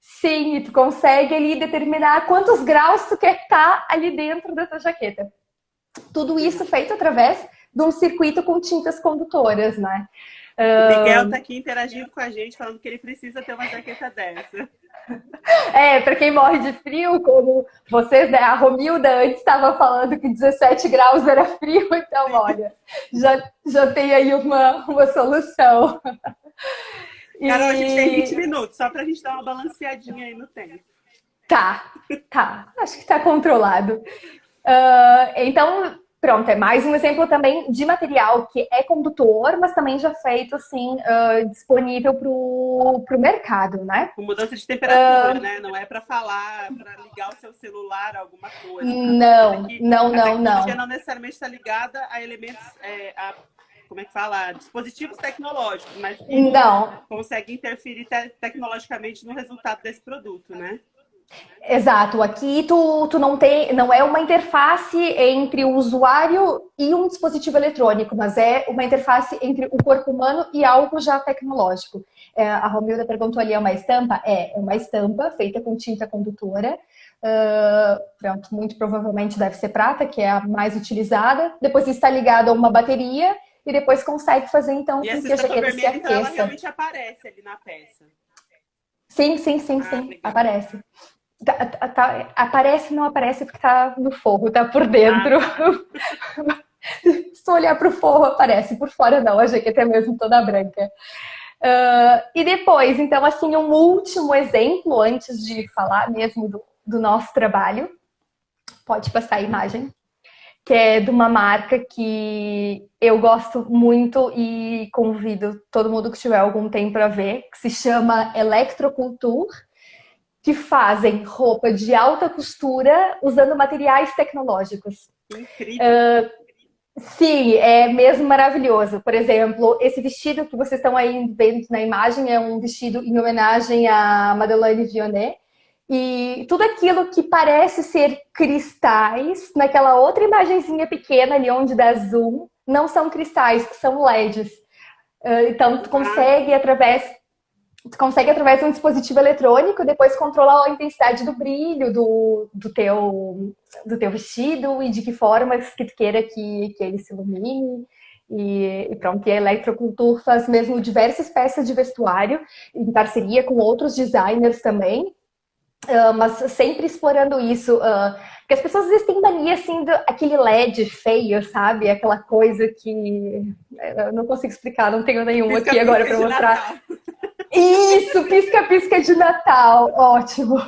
Sim, e tu consegue ali determinar quantos graus tu quer estar ali dentro da tua jaqueta. Tudo isso feito através de um circuito com tintas condutoras, né? O Miguel tá aqui interagindo com a gente, falando que ele precisa ter uma jaqueta dessa. Para quem morre de frio, como vocês, né? A Romilda antes estava falando que 17 graus era frio, então, olha, já tem aí uma solução. Carol, a gente tem 20 minutos, só pra gente dar uma balanceadinha aí no tempo. Tá. Acho que tá controlado. Então, pronto, é mais um exemplo também de material que é condutor, mas também já feito, assim, disponível pro mercado, né? Com mudança de temperatura, né? Não é pra falar, pra ligar o seu celular a alguma coisa. Não. A tecnologia não necessariamente está ligada a elementos... como é que fala? Dispositivos tecnológicos, mas que consegue interferir tecnologicamente no resultado desse produto, né? Exato. Aqui tu não é uma interface entre o usuário e um dispositivo eletrônico, mas é uma interface entre o corpo humano e algo já tecnológico. A Romilda perguntou ali, é uma estampa? É uma estampa feita com tinta condutora. Pronto, muito provavelmente deve ser prata, que é a mais utilizada. Depois está ligado a uma bateria e depois consegue fazer, então, com que a jaqueta se aqueça. Então ela realmente aparece ali na peça. Sim. Aparece. Aparece, não aparece porque tá no forro, tá por dentro. Se tu olhar pro forro, aparece. Por fora não, a jaqueta é mesmo toda branca. E depois, então, assim, um último exemplo, antes de falar mesmo do nosso trabalho. Pode passar a imagem. Que é de uma marca que eu gosto muito e convido todo mundo que tiver algum tempo para ver, que se chama Electroculture, que fazem roupa de alta costura usando materiais tecnológicos. Incrível! Sim, é mesmo maravilhoso. Por exemplo, esse vestido que vocês estão aí vendo na imagem é um vestido em homenagem a Madeleine Vionnet. E tudo aquilo que parece ser cristais, naquela outra imagenzinha pequena ali onde dá zoom, não são cristais, são LEDs. Então, tu consegue através de um dispositivo eletrônico, depois controlar a intensidade do brilho do teu vestido e de que formas que tu queira que ele se ilumine. E pronto, e a Electroculture faz mesmo diversas peças de vestuário, em parceria com outros designers também. Mas sempre explorando isso, porque as pessoas às vezes têm mania assim aquele LED feio, sabe? Aquela coisa que eu não consigo explicar, não tenho nenhum aqui agora para mostrar. Isso, pisca-pisca de Natal, ótimo.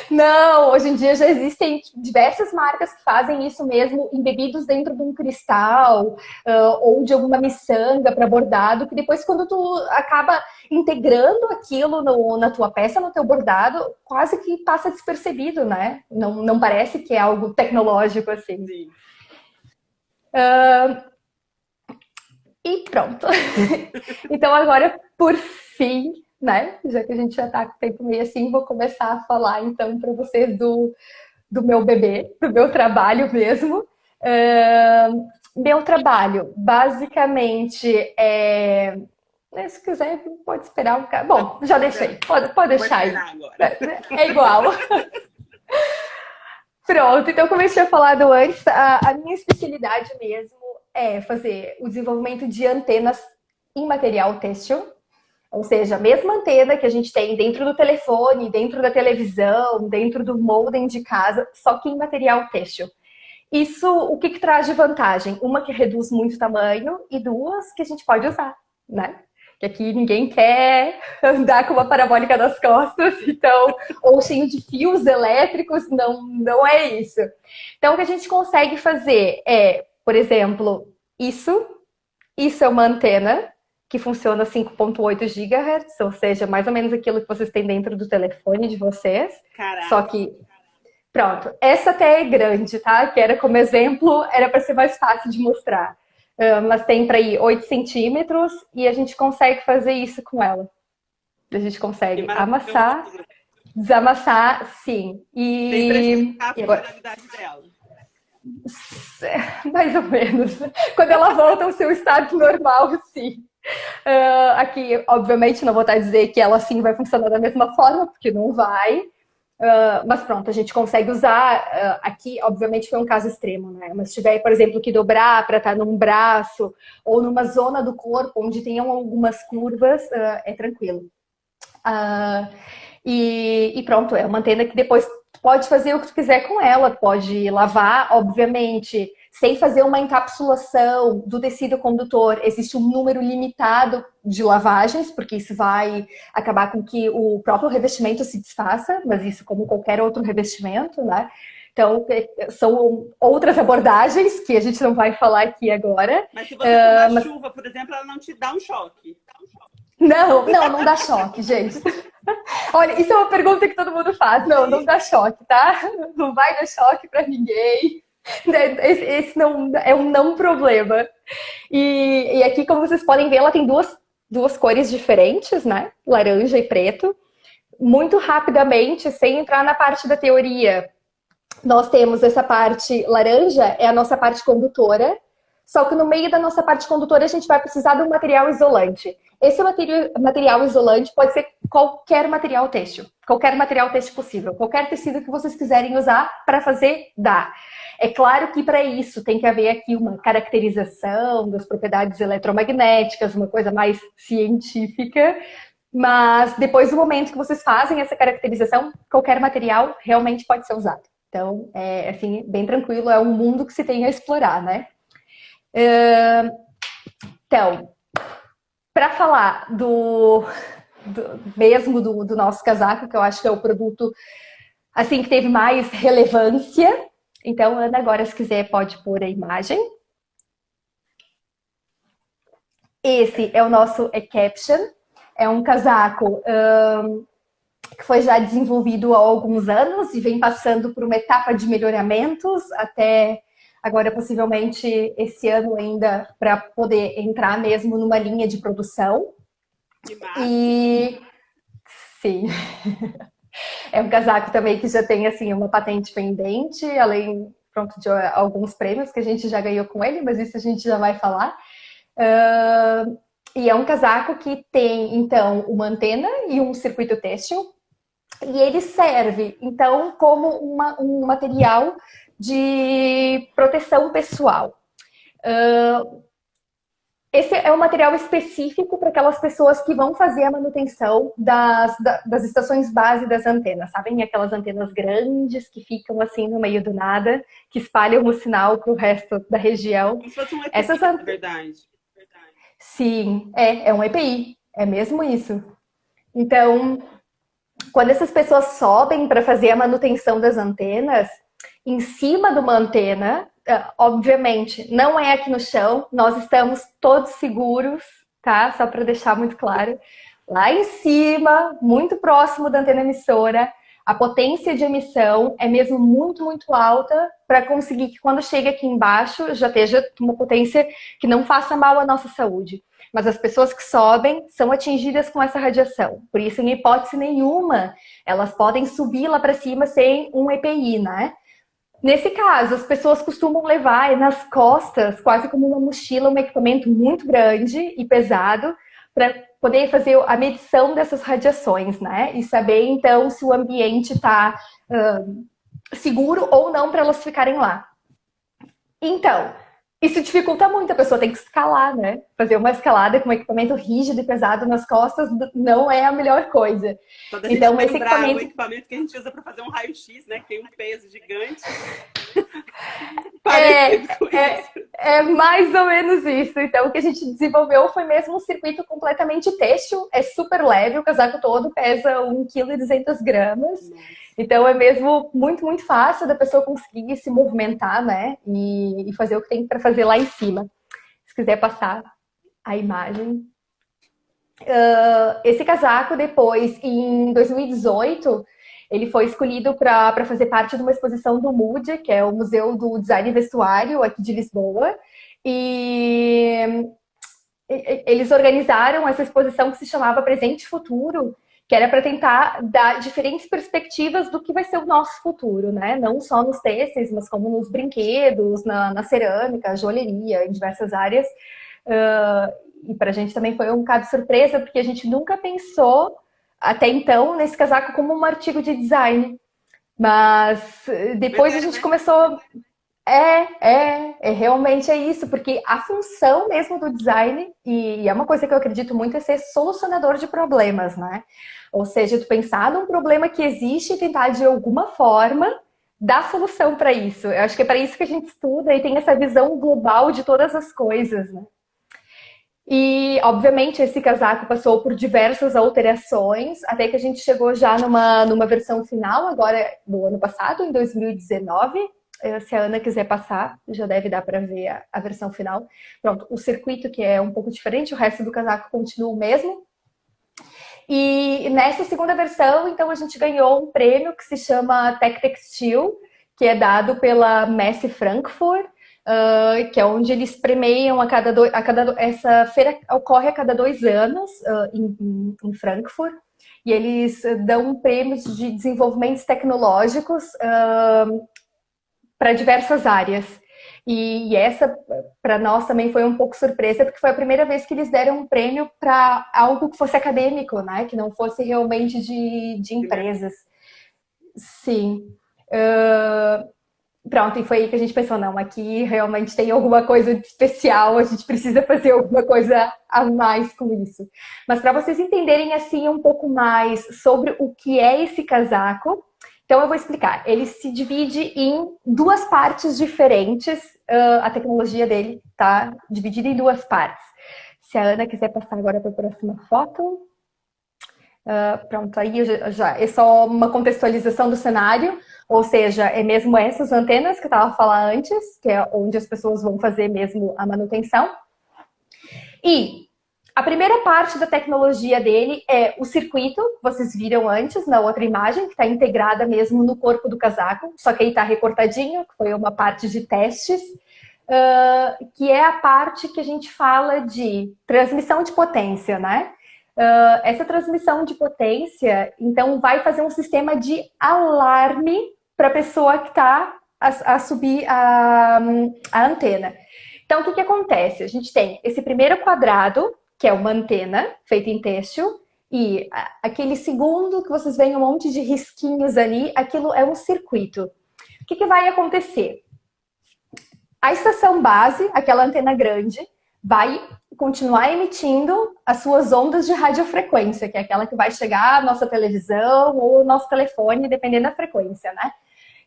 Não, hoje em dia já existem diversas marcas que fazem isso mesmo, embebidos dentro de um cristal ou de alguma miçanga para bordado, que depois quando tu acaba integrando aquilo na tua peça, no teu bordado, quase que passa despercebido, né? Não parece que é algo tecnológico assim. Sim. E pronto. Então agora, por fim, né? Já que a gente já tá com o tempo meio assim, vou começar a falar então para vocês do meu bebê, do meu trabalho mesmo. Meu trabalho, basicamente, se quiser, pode esperar um bocado. Bom, já deixei. Pode deixar aí. É igual. Pronto, então como eu tinha falado antes, a minha especialidade mesmo é fazer o desenvolvimento de antenas em material têxtil. Ou seja, a mesma antena que a gente tem dentro do telefone, dentro da televisão, dentro do modem de casa, só que em material têxtil. Isso, o que traz de vantagem? Uma, que reduz muito o tamanho, e duas, que a gente pode usar, né? Que aqui ninguém quer andar com uma parabólica nas costas, então, ou cheio de fios elétricos, não é isso. Então, o que a gente consegue fazer é, por exemplo, isso é uma antena que funciona 5.8 GHz, ou seja, mais ou menos aquilo que vocês têm dentro do telefone de vocês. Caraca. Só que, pronto, essa até é grande, tá? Que era como exemplo, era para ser mais fácil de mostrar. Mas tem para ir 8 centímetros e a gente consegue fazer isso com ela. A gente Que consegue amassar, maravilhoso. desamassar, sim. Sem prejudicar a E agora, funcionalidade dela. mais ou menos. Quando ela volta ao seu estado normal, sim. Aqui, obviamente, não vou estar a dizer que ela sim vai funcionar da mesma forma, porque não vai. Mas pronto, a gente consegue usar. Aqui, obviamente, foi um caso extremo, né? Mas se tiver, por exemplo, que dobrar para estar num braço ou numa zona do corpo onde tenham algumas curvas, é tranquilo. Ah, e pronto, é uma antena que depois tu pode fazer o que tu quiser com ela, pode lavar, obviamente, sem fazer uma encapsulação do tecido condutor. Existe um número limitado de lavagens, porque isso vai acabar com que o próprio revestimento se desfaça, mas isso como qualquer outro revestimento, né? Então, são outras abordagens que a gente não vai falar aqui agora. Mas se você tomar Mas chuva, por exemplo, ela não te dá um choque. não dá choque, gente. Olha, isso é uma pergunta que todo mundo faz. Não dá choque, tá? Não vai dar choque pra ninguém. Esse não é um não problema. E aqui, como vocês podem ver, ela tem duas cores diferentes, né? Laranja e preto. Muito rapidamente, sem entrar na parte da teoria, nós temos essa parte laranja, é a nossa parte condutora. Só que no meio da nossa parte condutora a gente vai precisar de um material isolante. Esse material isolante pode ser qualquer material têxtil possível, qualquer tecido que vocês quiserem usar para fazer, dá. É claro que para isso tem que haver aqui uma caracterização das propriedades eletromagnéticas, uma coisa mais científica, mas depois do momento que vocês fazem essa caracterização, qualquer material realmente pode ser usado. Então, é assim, bem tranquilo, é um mundo que se tem a explorar, né? Então, para falar do nosso casaco, que eu acho que é o produto assim que teve mais relevância. Então, Ana, agora se quiser pode pôr a imagem. Esse é o nosso E-Caption. É um casaco que foi já desenvolvido há alguns anos e vem passando por uma etapa de melhoramentos até agora, possivelmente, esse ano ainda, para poder entrar mesmo numa linha de produção. Que massa. E sim, é um casaco também que já tem assim uma patente pendente, além pronto, de alguns prêmios que a gente já ganhou com ele, mas isso a gente já vai falar. E é um casaco que tem, então, uma antena e um circuito têxtil. E ele serve, então, como um material de proteção pessoal. Esse é um material específico para aquelas pessoas que vão fazer a manutenção das estações base das antenas, sabem? Aquelas antenas grandes que ficam assim no meio do nada, que espalham o sinal para o resto da região. Como se fosse um EPI, Essas na verdade. Sim, é um EPI, é mesmo isso. Então, quando essas pessoas sobem para fazer a manutenção das antenas, em cima de uma antena, obviamente, não é aqui no chão, nós estamos todos seguros, tá? Só para deixar muito claro. Lá em cima, muito próximo da antena emissora, a potência de emissão é mesmo muito, muito alta para conseguir que quando chega aqui embaixo já esteja uma potência que não faça mal à nossa saúde. Mas as pessoas que sobem são atingidas com essa radiação. Por isso, em hipótese nenhuma, elas podem subir lá para cima sem um EPI, né? Nesse caso, as pessoas costumam levar nas costas, quase como uma mochila, um equipamento muito grande e pesado, para poder fazer a medição dessas radiações, né? E saber, então, se o ambiente está seguro ou não para elas ficarem lá. Então, isso dificulta muito, a pessoa tem que escalar, né? Fazer uma escalada com um equipamento rígido e pesado nas costas não é a melhor coisa. Quando a gente Então, lembrar esse equipamento... o equipamento que a gente usa para fazer um raio-x, né? Que tem um peso gigante. Parecido com isso. É mais ou menos isso. Então, o que a gente desenvolveu foi mesmo um circuito completamente têxtil. É super leve, o casaco todo pesa 1,2 kg. Então, é mesmo muito, muito fácil da pessoa conseguir se movimentar, né? E fazer o que tem para fazer lá em cima. Se quiser passar a imagem. Esse casaco, depois, em 2018, ele foi escolhido para fazer parte de uma exposição do MUDE, que é o Museu do Design e Vestuário, aqui de Lisboa. E eles organizaram essa exposição que se chamava Presente e Futuro, que era para tentar dar diferentes perspectivas do que vai ser o nosso futuro, né? Não só nos têxteis, mas como nos brinquedos, na cerâmica, joalheria, em diversas áreas. E para a gente também foi um bocado de surpresa, porque a gente nunca pensou, até então, nesse casaco como um artigo de design. Mas depois a gente começou... Realmente é isso, porque a função mesmo do design, e é uma coisa que eu acredito muito, é ser solucionador de problemas, né? Ou seja, tu pensar num problema que existe e tentar de alguma forma dar solução para isso. Eu acho que é para isso que a gente estuda e tem essa visão global de todas as coisas, né? E, obviamente, esse casaco passou por diversas alterações, até que a gente chegou já numa versão final, agora do ano passado, em 2019. Se a Ana quiser passar, já deve dar para ver a versão final. Pronto, o circuito que é um pouco diferente, o resto do casaco continua o mesmo. E nessa segunda versão, então, a gente ganhou um prêmio que se chama Tech Textile, que é dado pela Messe Frankfurt, que é onde eles premiam essa feira ocorre a cada 2 anos em Frankfurt, e eles dão prêmios de desenvolvimentos tecnológicos para diversas áreas. E essa, para nós, também foi um pouco surpresa, porque foi a primeira vez que eles deram um prêmio para algo que fosse acadêmico, né? Que não fosse realmente de empresas. Sim. Pronto, e foi aí que a gente pensou, não, aqui realmente tem alguma coisa de especial, a gente precisa fazer alguma coisa a mais com isso. Mas para vocês entenderem, assim, um pouco mais sobre o que é esse casaco, então eu vou explicar. Ele se divide em 2 partes diferentes. A tecnologia dele está dividida em 2 partes. Se a Ana quiser passar agora para a próxima foto. Pronto, aí já é só uma contextualização do cenário. Ou seja, é mesmo essas antenas que eu estava falando antes, que é onde as pessoas vão fazer mesmo a manutenção. E a primeira parte da tecnologia dele é o circuito, que vocês viram antes na outra imagem, que está integrada mesmo no corpo do casaco, só que aí está recortadinho, que foi uma parte de testes, que é a parte que a gente fala de transmissão de potência, né? Essa transmissão de potência, então, vai fazer um sistema de alarme para a pessoa que está a subir a antena. Então, o que acontece? A gente tem esse primeiro quadrado, que é uma antena feita em têxtil, e aquele segundo que vocês veem um monte de risquinhos ali, aquilo é um circuito. O que vai acontecer? A estação base, aquela antena grande, vai continuar emitindo as suas ondas de radiofrequência, que é aquela que vai chegar à nossa televisão ou ao nosso telefone, dependendo da frequência, né?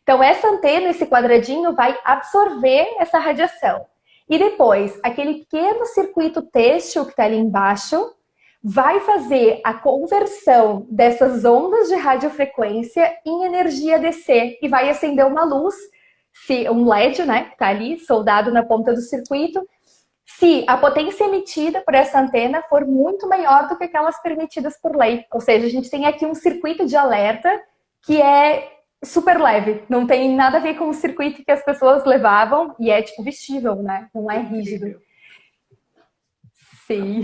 Então, essa antena, esse quadradinho, vai absorver essa radiação. E depois, aquele pequeno circuito têxtil que está ali embaixo vai fazer a conversão dessas ondas de radiofrequência em energia DC e vai acender uma luz, um LED, né, que está ali soldado na ponta do circuito, se a potência emitida por essa antena for muito maior do que aquelas permitidas por lei. Ou seja, a gente tem aqui um circuito de alerta que é super leve, não tem nada a ver com o circuito que as pessoas levavam e é tipo vestível, né? Não é rígido. Sim.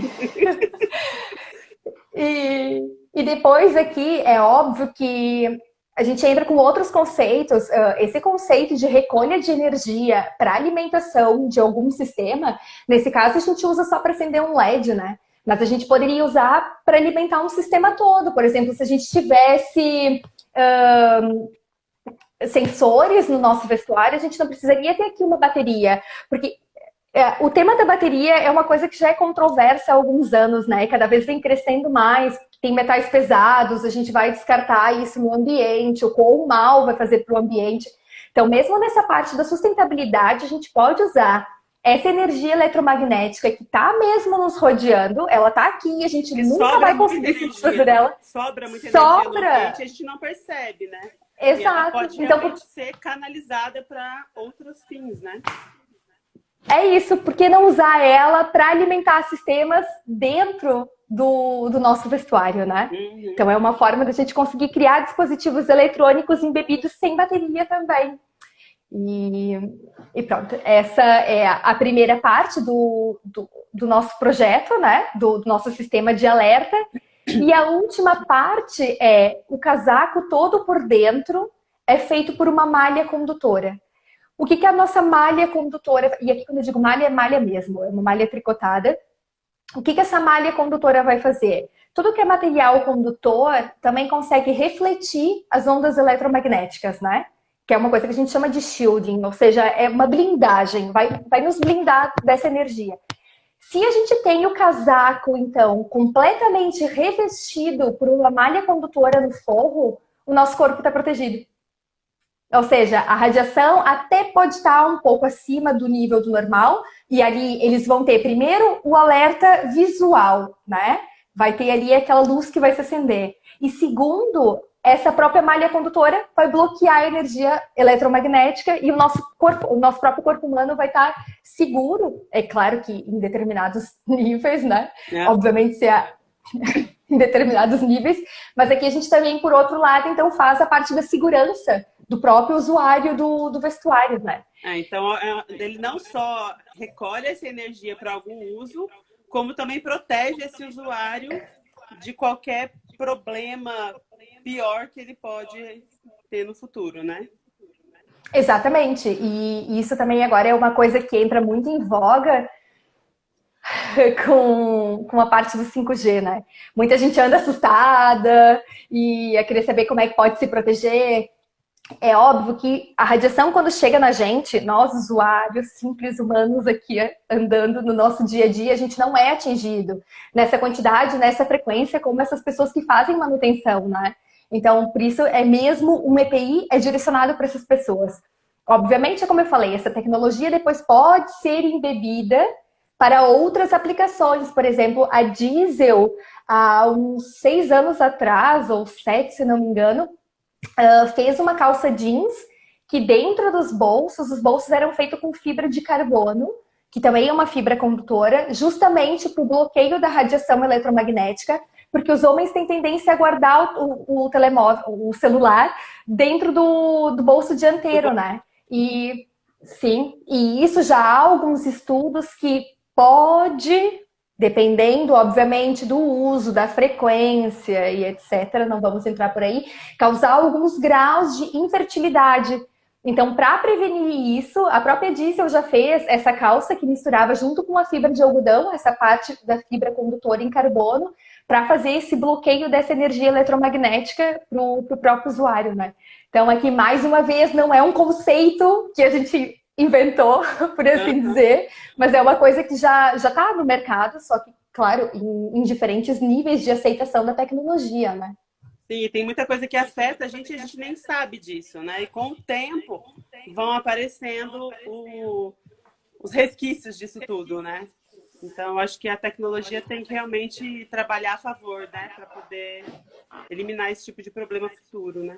E depois aqui é óbvio que a gente entra com outros conceitos. Esse conceito de recolha de energia para alimentação de algum sistema, nesse caso a gente usa só para acender um LED, né? Mas a gente poderia usar para alimentar um sistema todo. Por exemplo, se a gente tivesse sensores no nosso vestuário, a gente não precisaria ter aqui uma bateria, porque o tema da bateria é uma coisa que já é controversa há alguns anos, né? E cada vez vem crescendo mais, tem metais pesados, a gente vai descartar isso no ambiente, o quão mal vai fazer para o ambiente. Então, mesmo nessa parte da sustentabilidade, a gente pode usar essa energia eletromagnética que está mesmo nos rodeando, ela está aqui, a gente nunca vai conseguir se desfazer dela. Sobra muita energia no ambiente, a gente não percebe, né? Exato. E ela pode realmente ser canalizada para outros fins, né? É isso, por que não usar ela para alimentar sistemas dentro do nosso vestuário, né? Uhum. Então é uma forma da gente conseguir criar dispositivos eletrônicos embebidos sem bateria também. E pronto, essa é a primeira parte do nosso projeto, né? Do nosso sistema de alerta. E a última parte é o casaco todo por dentro é feito por uma malha condutora. O que é a nossa malha condutora? E aqui quando eu digo malha, é malha mesmo, é uma malha tricotada. O que essa malha condutora vai fazer? Tudo que é material condutor também consegue refletir as ondas eletromagnéticas, né? Que é uma coisa que a gente chama de shielding, ou seja, é uma blindagem, vai nos blindar dessa energia. Se a gente tem o casaco, então, completamente revestido por uma malha condutora no forro, o nosso corpo está protegido. Ou seja, a radiação até pode estar um pouco acima do nível do normal, e ali eles vão ter primeiro o alerta visual, né? Vai ter ali aquela luz que vai se acender. E segundo, essa própria malha condutora vai bloquear a energia eletromagnética e o nosso próprio corpo humano vai estar seguro. É claro que em determinados níveis, né? Obviamente, se é em determinados níveis, mas aqui a gente também, por outro lado, então faz a parte da segurança do próprio usuário do vestuário, né? Então, ele não só recolhe essa energia para algum uso, como também protege esse usuário de qualquer problema pior que ele pode ter no futuro, né? Exatamente. E isso também agora é uma coisa que entra muito em voga com a parte do 5G, né? Muita gente anda assustada e a querer saber como é que pode se proteger. É óbvio que a radiação, quando chega na gente, nós usuários, simples humanos aqui andando no nosso dia a dia, a gente não é atingido nessa quantidade, nessa frequência, como essas pessoas que fazem manutenção, né? Então, por isso, é mesmo um EPI é direcionado para essas pessoas. Obviamente, como eu falei, essa tecnologia depois pode ser embebida para outras aplicações. Por exemplo, a Diesel, há uns 6 anos atrás, ou 7, se não me engano, fez uma calça jeans que dentro dos bolsos, os bolsos eram feitos com fibra de carbono, que também é uma fibra condutora, justamente para o bloqueio da radiação eletromagnética, porque os homens têm tendência a guardar o telemóvel, o celular, dentro do bolso dianteiro, né? E sim, e isso já há alguns estudos que pode, dependendo, obviamente, do uso, da frequência e etc., não vamos entrar por aí, causar alguns graus de infertilidade. Então, para prevenir isso, a própria Diesel já fez essa calça que misturava junto com a fibra de algodão, essa parte da fibra condutora em carbono, para fazer esse bloqueio dessa energia eletromagnética para o próprio usuário, né? Então, aqui, mais uma vez, não é um conceito que a gente inventou, por assim dizer, mas é uma coisa que já está no mercado, só que, claro, em diferentes níveis de aceitação da tecnologia, né? Sim, tem muita coisa que afeta a gente nem sabe disso, né? E com o tempo vão aparecendo os resquícios disso tudo, né? Então, acho que a tecnologia tem que realmente trabalhar a favor, né? Para poder eliminar esse tipo de problema futuro, né?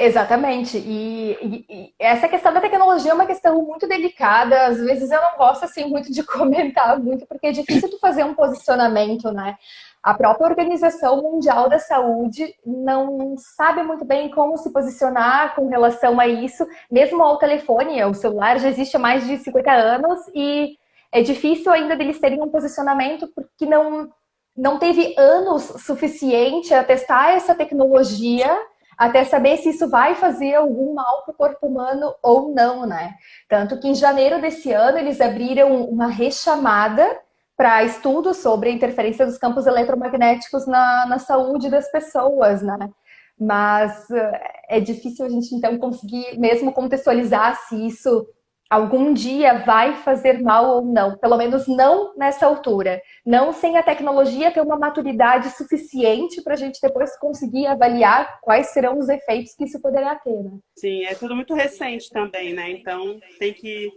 Exatamente. E essa questão da tecnologia é uma questão muito delicada. Às vezes eu não gosto assim muito de comentar muito, porque é difícil tu fazer um posicionamento, né? A própria Organização Mundial da Saúde não sabe muito bem como se posicionar com relação a isso, mesmo ao telefone, o celular já existe há mais de 50 anos e é difícil ainda deles terem um posicionamento porque não teve anos suficiente a testar essa tecnologia até saber se isso vai fazer algum mal para o corpo humano ou não, né? Tanto que em janeiro desse ano eles abriram uma rechamada para estudos sobre a interferência dos campos eletromagnéticos na saúde das pessoas, né? Mas é difícil a gente então conseguir mesmo contextualizar se isso algum dia vai fazer mal ou não, pelo menos não nessa altura, não sem a tecnologia ter uma maturidade suficiente para a gente depois conseguir avaliar quais serão os efeitos que isso poderá ter, né? Sim, é tudo muito recente também, né? Então tem que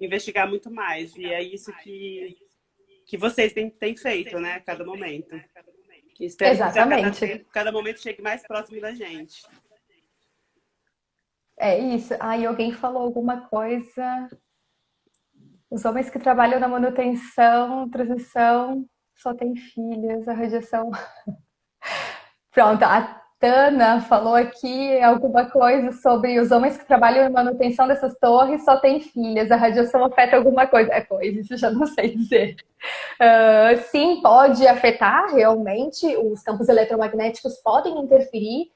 investigar muito mais. E é isso que vocês têm feito, né? A cada momento. E espero Exatamente. que cada momento chegue mais próximo da gente. É isso. Aí alguém falou alguma coisa. Os homens que trabalham na manutenção, transmissão, só têm filhas, a radiação. Pronto, Tana falou aqui alguma coisa sobre os homens que trabalham em manutenção dessas torres só têm filhas. A radiação afeta alguma coisa? É coisa, isso eu já não sei dizer. Sim, pode afetar realmente. Os campos eletromagnéticos podem interferir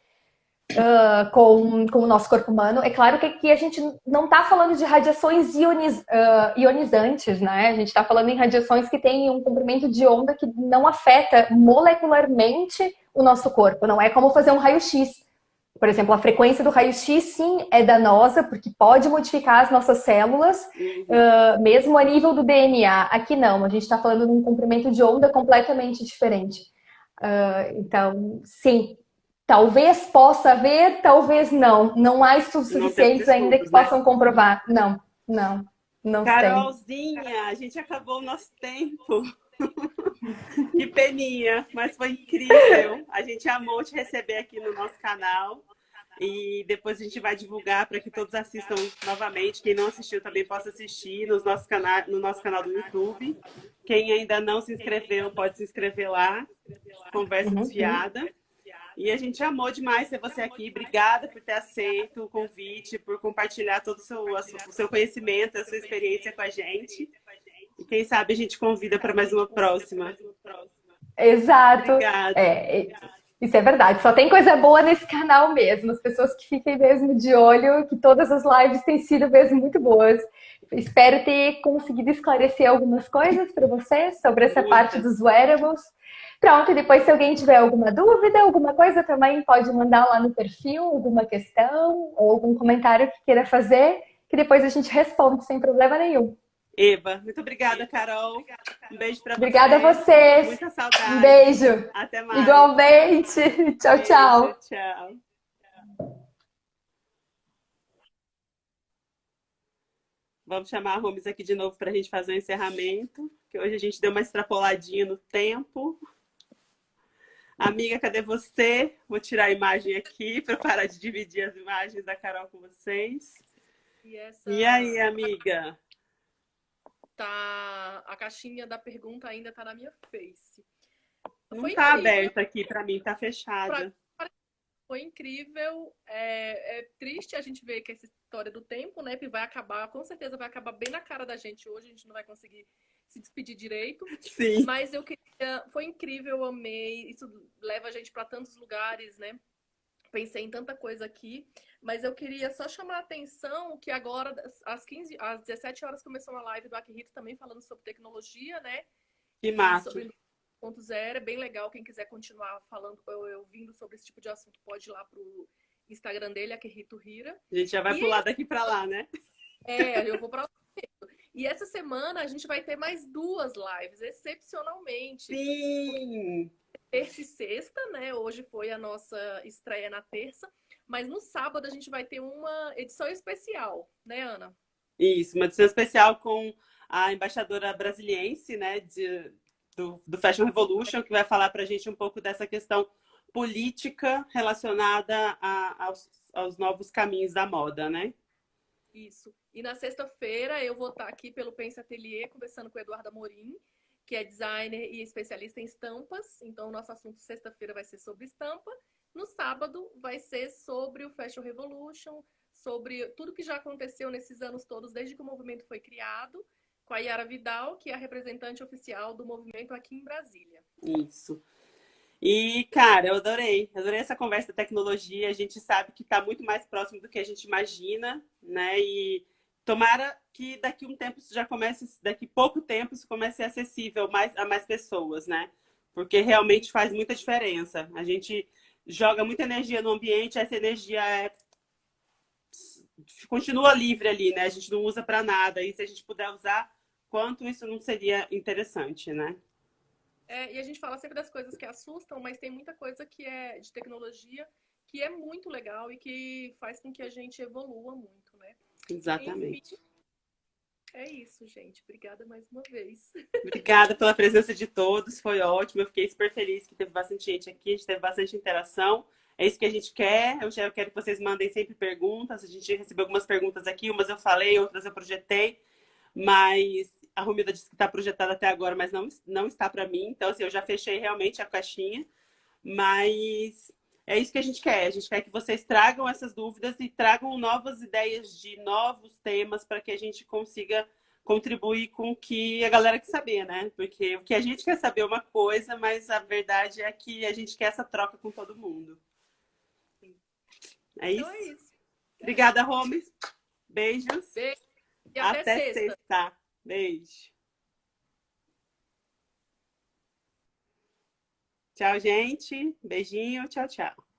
com o nosso corpo humano. É claro que aqui a gente não está falando de radiações ionizantes, né? A gente está falando em radiações que têm um comprimento de onda que não afeta molecularmente o nosso corpo. Não é como fazer um raio-x. Por exemplo, a frequência do raio-x, sim, é danosa, porque pode modificar as nossas células, mesmo a nível do DNA. Aqui não, a gente está falando de um comprimento de onda completamente diferente. Então, sim, talvez possa haver, talvez não. Não há estudos Não temos suficientes ainda que estudos, né? possam comprovar. Não, não, não se tem. Carolzinha, a gente acabou o nosso tempo. Que peninha, mas foi incrível. A gente amou te receber aqui no nosso canal. E depois a gente vai divulgar para que todos assistam novamente. Quem não assistiu também possa assistir no nosso canal do YouTube. Quem ainda não se inscreveu, pode se inscrever lá. Conversa Desfiada. E a gente amou demais ter você aqui. Obrigada por ter aceito o convite, por compartilhar todo o seu conhecimento, a sua experiência com a gente. E quem sabe a gente convida para mais uma próxima. Exato. Obrigada. Isso é verdade. Só tem coisa boa nesse canal mesmo. As pessoas que fiquem mesmo de olho, que todas as lives têm sido mesmo muito boas. Espero ter conseguido esclarecer algumas coisas para vocês sobre essa parte dos wearables. Pronto, e depois se alguém tiver alguma dúvida, alguma coisa também pode mandar lá no perfil, alguma questão ou algum comentário que queira fazer, que depois a gente responde sem problema nenhum. Eva, muito obrigada, Carol. Um beijo para você. Obrigada a vocês. Muita saudade. Um beijo. Até mais. Igualmente. Tchau, Beijo, tchau. Tchau. Vamos chamar a Romes aqui de novo para a gente fazer o encerramento, que hoje a gente deu uma extrapoladinha no tempo. Amiga, cadê você? Vou tirar a imagem aqui para parar de dividir as imagens da Carol com vocês. E aí, amiga? Tá, a caixinha da pergunta ainda tá na minha face. Não tá aberta aqui para mim, tá fechada. Foi incrível. É triste a gente ver que essa história do tempo, né, que vai acabar, com certeza vai acabar bem na cara da gente hoje, a gente não vai conseguir se despedir direito. Sim. Mas eu queria, foi incrível, eu amei. Isso leva a gente para tantos lugares, né? Pensei em tanta coisa aqui, mas eu queria só chamar a atenção que agora, às 17 horas, começou uma live do Akihito também falando sobre tecnologia, né? Que massa. Sobre 2.0, é bem legal. Quem quiser continuar falando, ouvindo sobre esse tipo de assunto, pode ir lá pro Instagram dele, Akihito Hira. A gente já vai pular daqui para lá, né? Eu vou para lá. E essa semana a gente vai ter mais 2 lives, excepcionalmente. Sim! Terça e sexta, né? Hoje foi a nossa estreia na terça. Mas no sábado a gente vai ter uma edição especial, né, Ana? Isso, uma edição especial com a embaixadora brasiliense, né, do Fashion Revolution, que vai falar para a gente um pouco dessa questão política relacionada aos novos caminhos da moda, né? Isso. E na sexta-feira eu vou estar aqui pelo Pense Atelier conversando com o Eduardo Amorim, que é designer e especialista em estampas. Então, o nosso assunto sexta-feira vai ser sobre estampa. No sábado vai ser sobre o Fashion Revolution, sobre tudo que já aconteceu nesses anos todos, desde que o movimento foi criado, com a Yara Vidal, que é a representante oficial do movimento aqui em Brasília. Isso. E, cara, eu adorei essa conversa da tecnologia. A gente sabe que está muito mais próximo do que a gente imagina, né? E tomara que daqui um tempo isso já comece, daqui pouco tempo isso comece a ser acessível a mais pessoas, né? Porque realmente faz muita diferença. A gente joga muita energia no ambiente, essa energia continua livre ali, né? A gente não usa para nada. E se a gente puder usar, quanto isso não seria interessante, né? E a gente fala sempre das coisas que assustam, mas tem muita coisa que é de tecnologia que é muito legal e que faz com que a gente evolua muito, né? Exatamente. Enfim, é isso, gente. Obrigada mais uma vez. Obrigada pela presença de todos, foi ótimo. Eu fiquei super feliz que teve bastante gente aqui, a gente teve bastante interação. É isso que a gente quer. Eu quero que vocês mandem sempre perguntas. A gente recebeu algumas perguntas aqui, umas eu falei, outras eu projetei, mas a Romilda disse que está projetada até agora, mas não está para mim. Então, assim, eu já fechei realmente a caixinha. Mas é isso que a gente quer. A gente quer que vocês tragam essas dúvidas e tragam novas ideias de novos temas para que a gente consiga contribuir com o que a galera quer saber, né? Porque o que a gente quer saber é uma coisa, mas a verdade é que a gente quer essa troca com todo mundo. É isso? Então é isso. Obrigada, Homes. Beijos. Beijo. E até sexta. sexta. Beijo. Tchau, gente. Beijinho. Tchau, tchau.